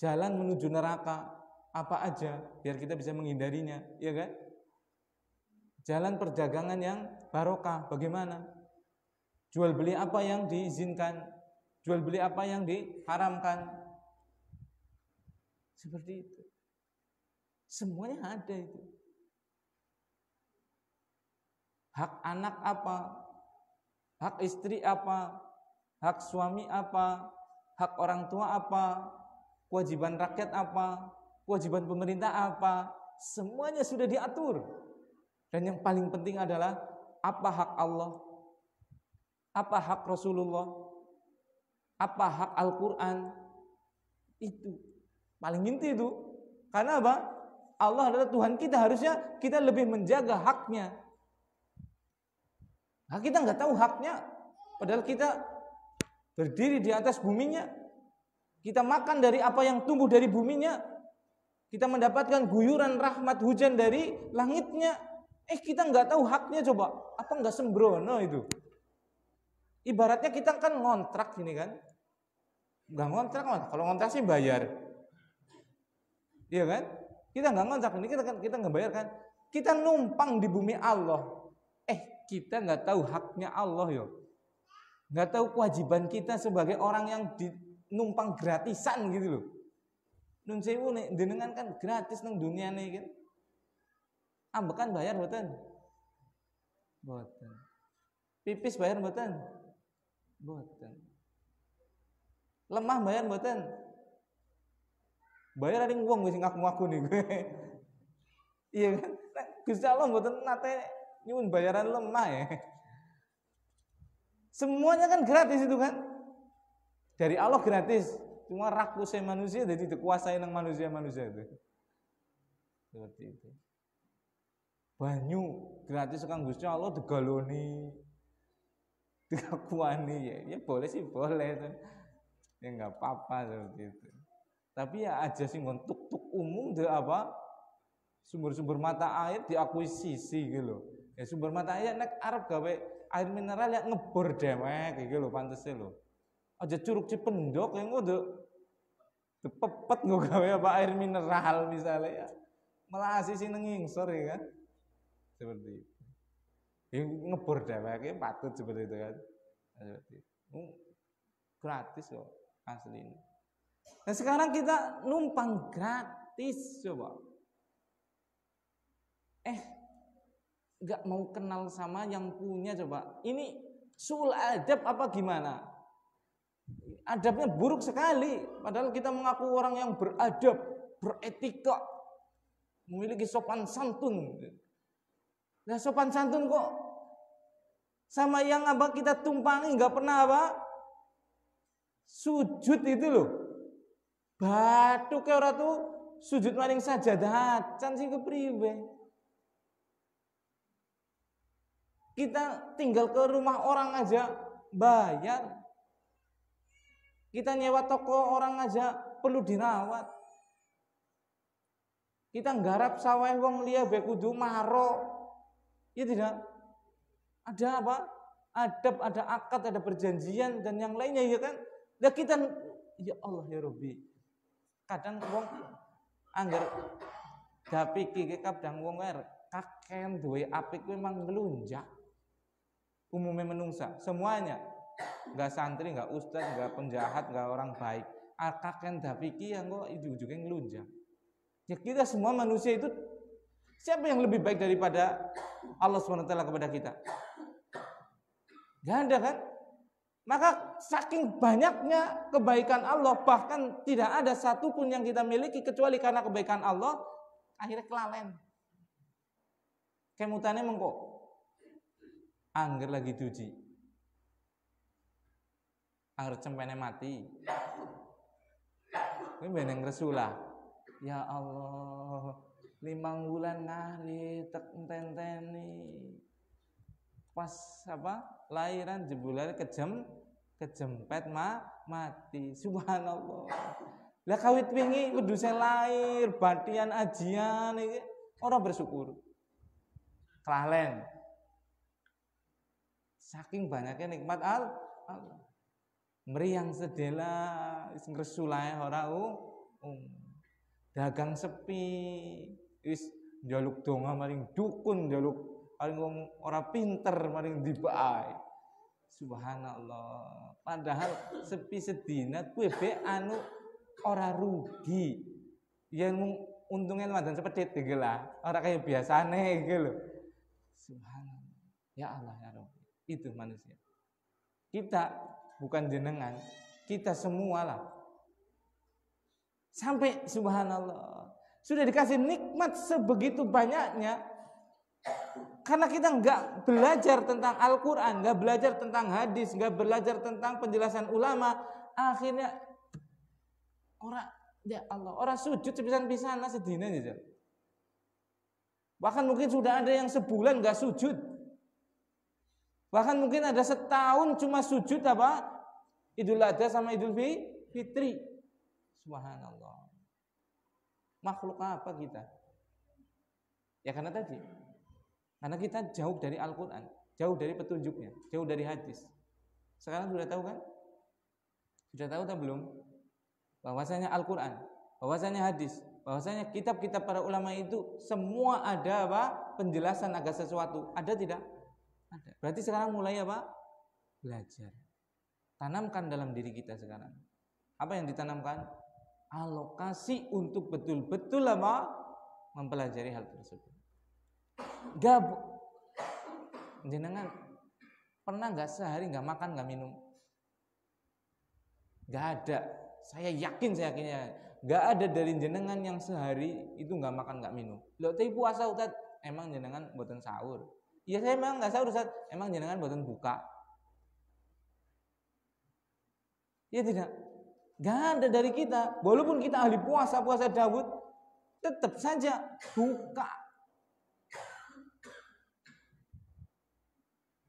Jalan menuju neraka. Apa aja biar kita bisa menghindarinya. Ya kan? Jalan perdagangan yang barokah. Bagaimana? Jual beli apa yang diizinkan, jual beli apa yang diharamkan. Seperti itu. Semuanya ada itu. Hak anak apa? Hak istri apa? Hak suami apa? Hak orang tua apa? Kewajiban rakyat apa? Kewajiban pemerintah apa? Semuanya sudah diatur. Dan yang paling penting adalah apa hak Allah? Apa hak Rasulullah? Apa hak Al-Quran? Itu paling inti itu. Karena apa? Allah adalah Tuhan kita, harusnya kita lebih menjaga haknya. Nah, kita nggak tahu haknya, padahal kita berdiri di atas buminya. Kita makan dari apa yang tumbuh dari buminya. Kita mendapatkan guyuran rahmat hujan dari langitnya. Kita nggak tahu haknya, coba. Apa nggak sembrono itu? Ibaratnya kita kan ngontrak gini kan. Enggak ngontrak, kalau ngontrak sih bayar. Iya kan? Kita enggak ngontrak, ini kita enggak bayar kan. Kita numpang di bumi Allah. Kita enggak tahu haknya Allah yo. Enggak tahu kewajiban kita sebagai orang yang numpang gratisan gitu loh. Nun sewu nek jenengan kan gratis nang dunia nih kan. Ambekan bayar mboten? Mboten. Pipis bayar mboten? Mboten. Lemah bayar mboten? Bayar ada wong wis ngaku-ngaku nih gue. Iya kan? Gusti Allah mboten nate nyuwun bayaran lemah ya. Semuanya kan gratis itu kan? Dari Allah gratis. Cuma rakusnya manusia jadi dikuasai nang manusia-manusia itu. Seperti itu. Banyu gratis kan Gusti Allah digaloni. Dikakuani ya boleh sih boleh tuh. Ya enggak apa-apa seperti itu. Tapi ya aja sih ngontuk-tuk umum de apa? Sumber-sumber mata air diakuisisi gitu loh. Ya sumber mata air nek arep gawe air mineral ya ngebor dewek gitu loh pantese lho. Aja Curug Cipendok yang ngono pepet nggo gawe apa air mineral misalnya ya. Malah sisi ngingsor ya kan. Seperti itu. Yang ngebor dheweke patut seperti itu kan. Seperti itu. Gratis kok asli ini. Nah sekarang kita numpang gratis coba. Enggak mau kenal sama yang punya coba. Ini suul adab apa gimana? Adabnya buruk sekali. Padahal kita mengaku orang yang beradab, beretika, memiliki sopan santun. Nah sopan santun kok sama yang apa kita tumpangi nggak pernah apa sujud itu loh. Batu kayak orang tuh sujud maring sajadah can sing kepriwe. Kita tinggal ke rumah orang aja bayar. Kita nyewa toko orang aja perlu dirawat. Kita nggarap sawah wong liya bae kudu maro. Ya tidak. Ada apa? Adab, ada akad, ada perjanjian dan yang lainnya ya kan. Nah kita ya Allah ya Rabbi. Kadang wong angger dapiki kadang wong kakean duwe apik kuwi memang ngelunjak. Umumnya menungsa, semuanya. Enggak santri, enggak ustaz, enggak penjahat, enggak orang baik. Kakean dapiki yang kok ujug-ujugnya ngelunjak. Ya kita semua manusia itu, siapa yang lebih baik daripada Allah SWT kepada kita? Gak ada kan? Maka saking banyaknya kebaikan Allah, bahkan tidak ada satupun yang kita miliki kecuali karena kebaikan Allah, akhirnya kelalen. Kemutane mengko angger lagi duji, angger cempene mati, ini beneng Rasulullah. Ya Allah, 5 bulan ngali tek enteni. Pas lahiran jebulane kejempet mati. Subhanallah. Lah kawit wingi wedhuse lahir, batian ajian iki ora bersyukur. Kelalen. Saking banyaknya nikmat Allah. Meriang sedela sing resulae ora dagang sepi, wis njaluk donga maring dukun, njaluk paling wong ora pinter maring dibae. Subhanallah. Padahal sepi sedina kuwi be anu ora rugi. Yen untungnya madan sepedhit iki lah, ora kaya biasane iki lho. Subhanallah. Ya Allah ya Rabb. Itu manusia. Kita bukan jenengan, kita semualah. Sampai subhanallah sudah dikasih nikmat sebegitu banyaknya karena kita nggak belajar tentang Al-Quran, nggak belajar tentang hadis, nggak belajar tentang penjelasan ulama, akhirnya orang sujud sepisan-pisan sedina aja. Bahkan mungkin sudah ada yang sebulan nggak sujud, bahkan mungkin ada setahun cuma sujud Idul Adha sama Idul Fitri. Subhanallah. Makhluk apa kita? Ya karena kita jauh dari Al-Quran, jauh dari petunjuknya, jauh dari hadis. Sekarang sudah tahu kan? Sudah tahu atau belum? Bahwasanya Al-Quran, bahwasanya hadis, bahwasanya kitab-kitab para ulama itu semua ada penjelasan agar sesuatu. Ada tidak? Ada. Berarti sekarang mulai belajar. Tanamkan dalam diri kita sekarang. Apa yang ditanamkan? Alokasi untuk betul-betul mempelajari hal tersebut. Jenengan pernah nggak sehari nggak makan nggak minum? Nggak ada. Saya yakinnya nggak ada dari jenengan yang sehari itu nggak makan nggak minum. Loh, tapi puasa Ustaz, emang jenengan boten sahur? Iya saya emang nggak sahur Ustaz, emang jenengan boten buka? Iya tidak. Gak ada dari kita. Walaupun kita ahli puasa Daud, tetap saja buka.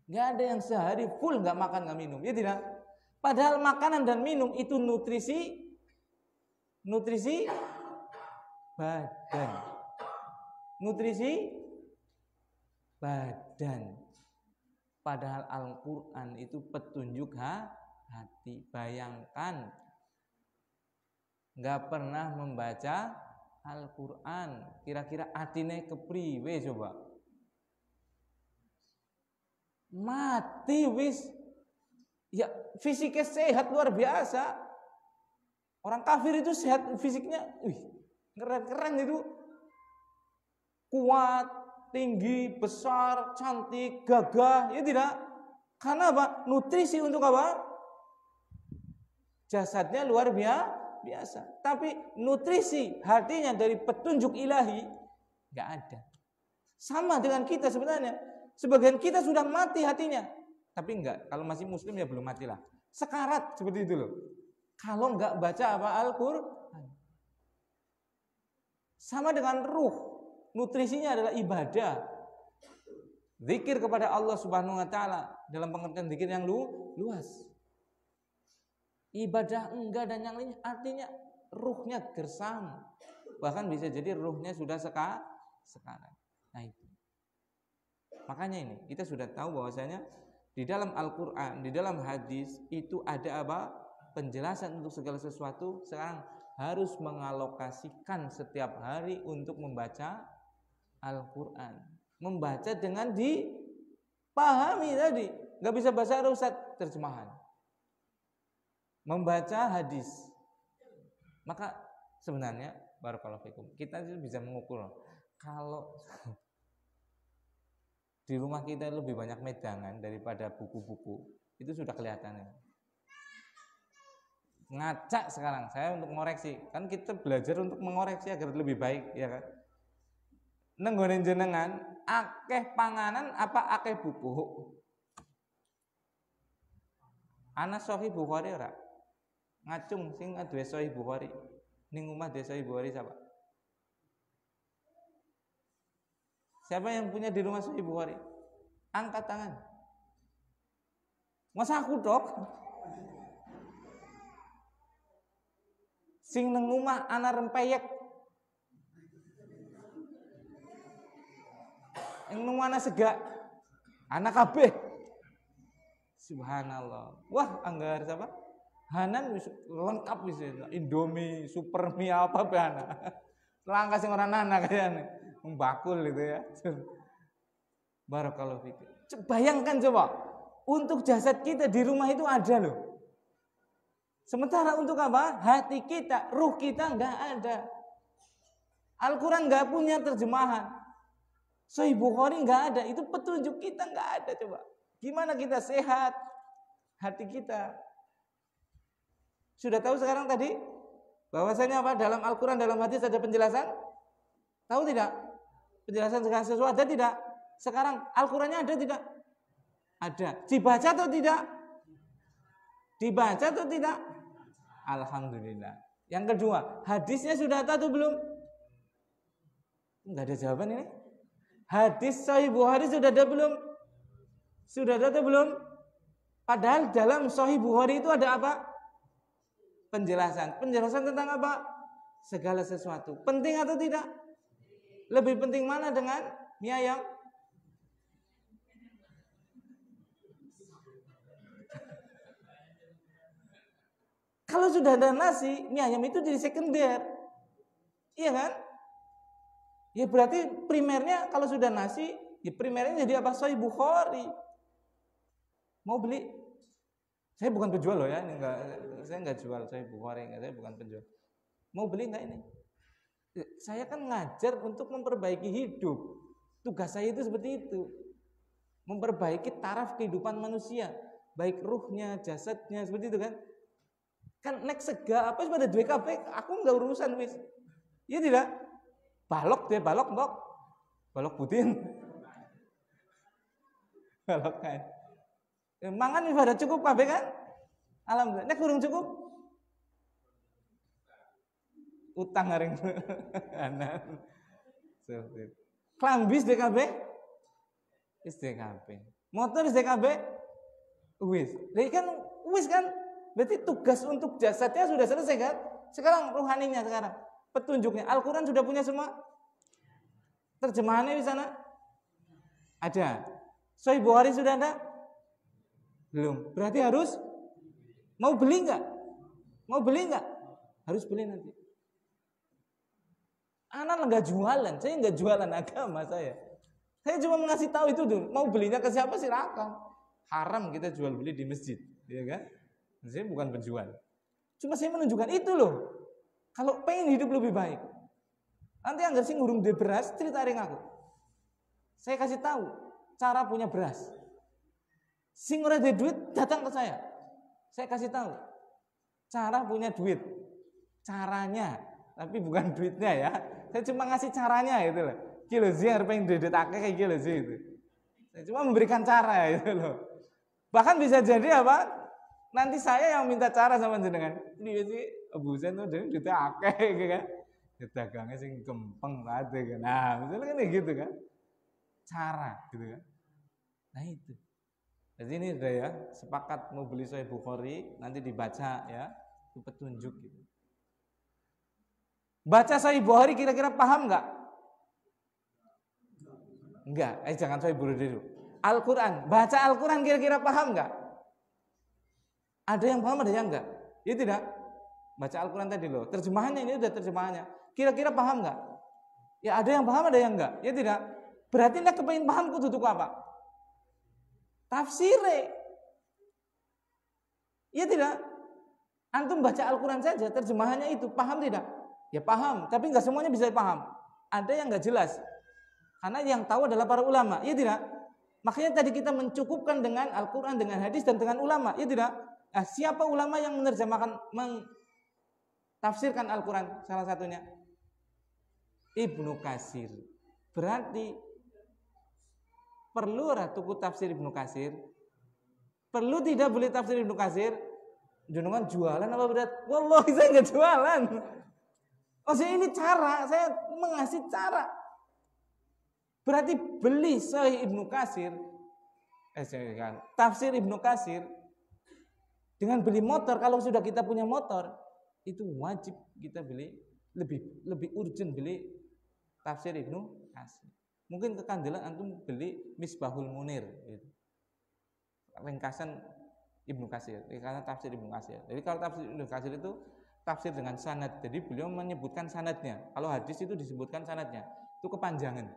Gak ada yang sehari full gak makan gak minum. Ya tidak. Padahal makanan dan minum itu nutrisi badan. Nutrisi badan. Padahal Al-Quran itu petunjuk hati. Bayangkan nggak pernah membaca Al-Quran, kira-kira atine kepriwe coba? Mati wis. Ya fisiknya sehat luar biasa. Orang kafir itu sehat fisiknya, keren itu. Kuat, tinggi, besar, cantik, gagah, ya tidak? Karena nutrisi untuk jasadnya luar biasa. Tapi nutrisi hatinya dari petunjuk ilahi nggak ada. Sama dengan kita sebenarnya. Sebagian kita sudah mati hatinya, tapi enggak. Kalau masih muslim ya belum matilah. Sekarat seperti itu loh. Kalau enggak baca Al-Quran. Sama dengan ruh. Nutrisinya adalah ibadah. Zikir kepada Allah Subhanahu wa taala dalam pengertian zikir yang luas. Ibadah enggak dan yang lainnya, artinya ruhnya gersam. Bahkan bisa jadi ruhnya sudah sekarang. Nah itu. Makanya ini kita sudah tahu bahwasanya di dalam Al-Quran, di dalam hadis itu ada penjelasan untuk segala sesuatu. Sekarang harus mengalokasikan setiap hari untuk membaca Al-Quran. Membaca dengan dipahami tadi. Gak bisa bahasa Arab, Ustaz, terjemahan. Membaca hadis. Maka sebenarnya barakallahu fikum, kita bisa mengukur kalau di rumah kita lebih banyak medangan daripada buku-buku, itu sudah kelihatan ya. Ngacak sekarang saya untuk mengoreksi, kan kita belajar untuk mengoreksi agar lebih baik, ya kan? Nenggone jenengan akeh panganan apa akeh buku? Ana Sahih Bukhari ora? Ngacung sing duwe Sahih Bukhari. Ning omah duwe Sahih Bukhari siapa? Siapa yang punya di rumah Sahih Bukhari? Angkat tangan. Masa aku, Dok? Sing nang omah ana rempeyek. Yang nang ana segak. Anak kabeh. Subhanallah. Wah, anggar siapa? Hanan lengkap wis, Indomie, Supermie apa bana. Langkah sing ora nana kayane. Membakul itu ya. Barakallahu fikir. Bayangkan coba, untuk jasad kita di rumah itu ada loh. Sementara untuk apa? Hati kita, ruh kita enggak ada. Al-Quran enggak punya terjemahan. Sahih Bukhari enggak ada. Itu petunjuk kita enggak ada, coba. Gimana kita sehat hati kita? Sudah tahu sekarang tadi bahwasanya apa? Dalam Al-Quran, dalam hadis ada penjelasan? Tahu tidak? Penjelasan segala sesuatu ada tidak? Sekarang Al-Qurannya ada tidak? Ada. Dibaca atau tidak? Dibaca atau tidak? Alhamdulillah. Yang kedua, hadisnya sudah ada atau belum? Enggak ada jawaban ini. Hadis Sahih Bukhari sudah ada belum? Sudah ada atau belum? Padahal dalam Sahih Bukhari itu ada apa? Penjelasan. Penjelasan tentang apa? Segala sesuatu. Penting atau tidak? Lebih penting mana dengan mie ayam? Kalau sudah ada nasi, mie ayam itu jadi sekunder. Iya kan? Ya berarti primernya kalau sudah nasi, ya primernya jadi apa? Sahih Bukhari. Mau beli? Saya bukan penjual loh ya, ini enggak, saya enggak jual Sahih Bukhari, saya bukan penjual. Mau beli enggak ini? Saya kan ngajar untuk memperbaiki hidup. Tugas saya itu seperti itu. Memperbaiki taraf kehidupan manusia, baik ruhnya, jasadnya, seperti itu kan. Kan nek sega apa pada duwe kabeh, aku enggak urusan wis. Iya tidak? Balok deh, balok mbok. Balok putin. Balok kan. Mangan ibadah cukup kabeh kan? Alhamdulillah. Nek kurang cukup utang haring anan. Klambis DKB wis DKB. Motor wis DKB wis. Lah kan wis kan berarti tugas untuk jasadnya sudah selesai kan? Sekarang rohaninya sekarang. Petunjuknya Al-Qur'an sudah punya semua. Terjemahannya di sana ada. Sahih Bukhari sudah ada? Belum. Berarti harus mau beli enggak? Mau beli enggak? Harus beli nanti. Anak enggak jualan, saya enggak jualan agama saya. Saya cuma mengasih tahu itu dulu. Mau belinya ke siapa silakan. Haram kita jual beli di masjid, ya kan? Saya bukan penjual. Cuma saya menunjukkan itu loh. Kalau pengen hidup lebih baik. Nanti anggar sing ngurung de beras, cerita ring aku. Saya kasih tahu cara punya beras. Sing ora duwe duit datang ke saya. Saya kasih tahu cara punya duit. Caranya, tapi bukan duitnya ya. Saya cuma ngasih caranya gitu loh. Ki lho sing arep duit akeh kayak gitu sih itu. Saya cuma memberikan cara gitu loh. Bahkan bisa jadi apa? Nanti saya yang minta cara sama jenengan. Piye sih Abu Zain tuh duit akeh gitu kan. Dagangnya sing kempeng ade kan. Nah, misalnya kan gitu kan. Cara gitu kan. Nah itu. Jadi ini sudah ya, sepakat mau beli Sahih Bukhari, nanti dibaca ya, itu petunjuk gitu. Baca Sahih Bukhari kira-kira paham enggak? Enggak, jangan Sahih Bukhari dulu. Al-Quran, baca Al-Quran kira-kira paham enggak? Ada yang paham, ada yang enggak? Ya tidak? baca Al-Quran tadi loh. Terjemahannya ini udah terjemahannya. Kira-kira paham nggak? Ya ada yang paham, ada yang enggak. Ya tidak. Berarti nek kepengin paham kudu tuku apa? Tafsire. Ya tidak. Antum baca Al-Quran saja, terjemahannya itu paham tidak? Ya paham, tapi nggak semuanya bisa paham. Ada yang nggak jelas. Karena yang tahu adalah para ulama. Ya tidak. Makanya tadi kita mencukupkan dengan Al-Quran, dengan hadis dan dengan ulama. Ya tidak. Nah, siapa ulama yang menerjemahkan, tafsirkan Al-Quran? Salah satunya Ibnu Katsir. Berarti perlu tuku tafsir Ibnu Katsir? Perlu tidak beli tafsir Ibnu Katsir? Jenengan jualan apa berat? Wallahi saya nggak jualan. Maksudnya ini cara, saya mengasih cara. Berarti beli Sahih Ibnu Katsir, tafsir Ibnu Katsir, dengan beli motor, kalau sudah kita punya motor, itu wajib kita beli, lebih urgent beli tafsir Ibnu Katsir. Mungkin kekandelan antum beli Misbahul Munir, gitu. Ringkasan Ibnu Katsir, ringkasan tafsir Ibnu Katsir. Jadi kalau tafsir Ibnu Katsir itu tafsir dengan sanad. Jadi beliau menyebutkan sanadnya. Kalau hadis itu disebutkan sanadnya. Itu kepanjangan.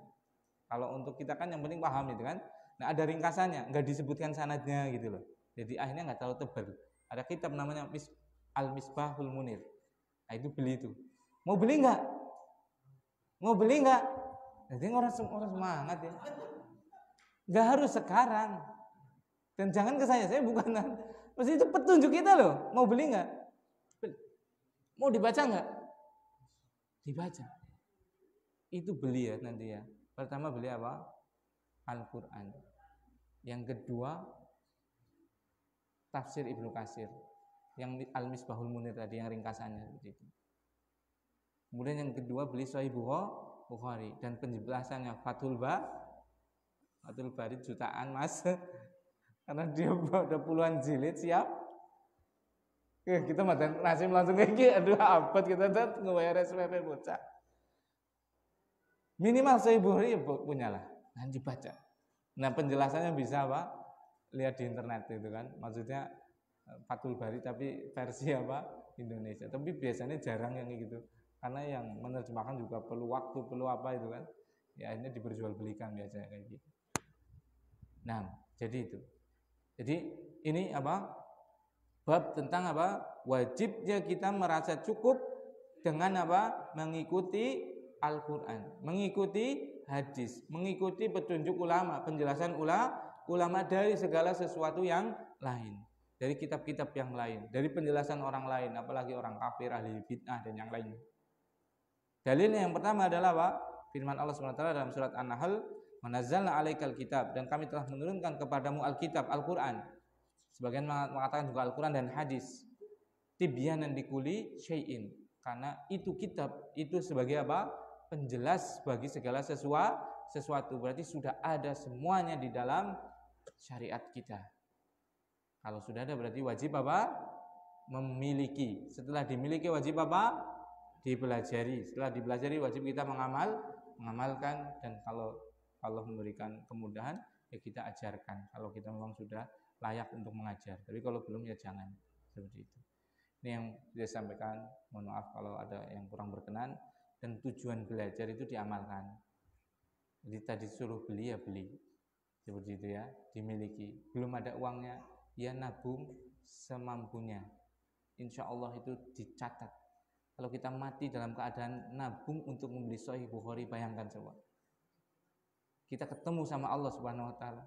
Kalau untuk kita kan yang penting paham itu kan. Nah ada ringkasannya, nggak disebutkan sanadnya gitu loh. Jadi akhirnya nggak terlalu tebal. Ada kitab namanya Al-Misbahul Munir. Nah itu beli itu. Mau beli nggak? Mau beli nggak? Jadi orang semangat ya. Nggak harus sekarang. Dan jangan ke saya bukan. Mesti itu petunjuk kita loh. Mau beli nggak? Mau dibaca nggak? Dibaca. Itu beli ya nanti ya. Pertama beli apa? Al-Quran. Yang kedua tafsir Ibnu Katsir. Yang Al-Misbahul Munir tadi yang ringkasannya seperti itu. Kemudian yang kedua beli Sahih Bukhari dan penjelasannya Fathul Bari jutaan mas. Karena dia udah puluhan jilid siap. Kita makan nasi langsung kayak gini. Aduh abad kita tuh ngebayar SPP bocah. Minimal Sahih Bukhari ya punyalah, dan dibaca. Nah penjelasannya bisa apa? Lihat di internet itu kan. Maksudnya Fathul Bari tapi versi apa? Indonesia. Tapi biasanya jarang yang gitu. Karena yang menerjemahkan juga perlu waktu, perlu apa itu kan. Ya akhirnya diperjualbelikan biasanya kayak gitu. Nah, jadi itu. Jadi ini apa? Bab tentang apa? Wajibnya kita merasa cukup dengan apa? Mengikuti Al-Quran, mengikuti hadis, mengikuti petunjuk ulama, penjelasan ulama dari segala sesuatu yang lain, dari kitab-kitab yang lain, dari penjelasan orang lain, apalagi orang kafir, ahli bid'ah dan yang lain. Dalilnya yang pertama adalah apa? Firman Allah SWT dalam surat An-Nahl, "Manazzalna 'alaikal kitab," dan kami telah menurunkan kepadamu Alkitab, Al-Quran. Sebagian mengatakan juga Al-Quran dan hadis. Tibyanan likulli syai'in, karena itu kitab itu sebagai apa? Penjelas bagi segala sesuatu. Berarti sudah ada semuanya di dalam syariat kita. Kalau sudah ada berarti wajib apa? Memiliki. Setelah dimiliki wajib apa? Dipelajari. Setelah dipelajari wajib kita mengamalkan, dan kalau Allah memberikan kemudahan ya kita ajarkan. Kalau kita memang sudah layak untuk mengajar. Tapi kalau belum ya jangan. Seperti itu. Ini yang saya sampaikan. Mohon maaf kalau ada yang kurang berkenan. Dan tujuan belajar itu diamalkan. Jadi tadi suruh beli ya beli, seperti itu ya, dimiliki. Belum ada uangnya, ya nabung semampunya. Insya Allah itu dicatat. Kalau kita mati dalam keadaan nabung untuk membeli Sahih Bukhari, bayangkan coba. Kita ketemu sama Allah Subhanahu Wa Taala.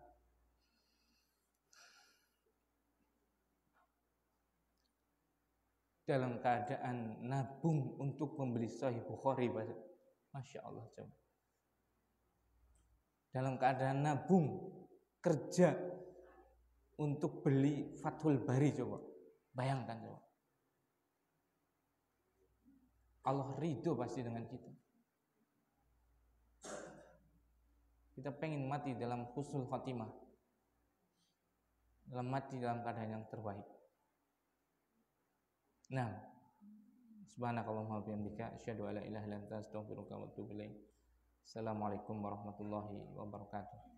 Dalam keadaan nabung untuk membeli Sahih Bukhari, Masya Allah coba. Dalam keadaan nabung kerja untuk beli Fathul Bari, coba bayangkan coba. Allah ridho pasti dengan kita. Kita pengen mati dalam husnul khatimah, dalam mati dalam keadaan yang terbaik. Nah, subhanakallahumma wa bihamdika asyhadu an la ilaha illa anta astaghfiruka wa atubu ilaik. Assalamualaikum warahmatullahi wabarakatuh.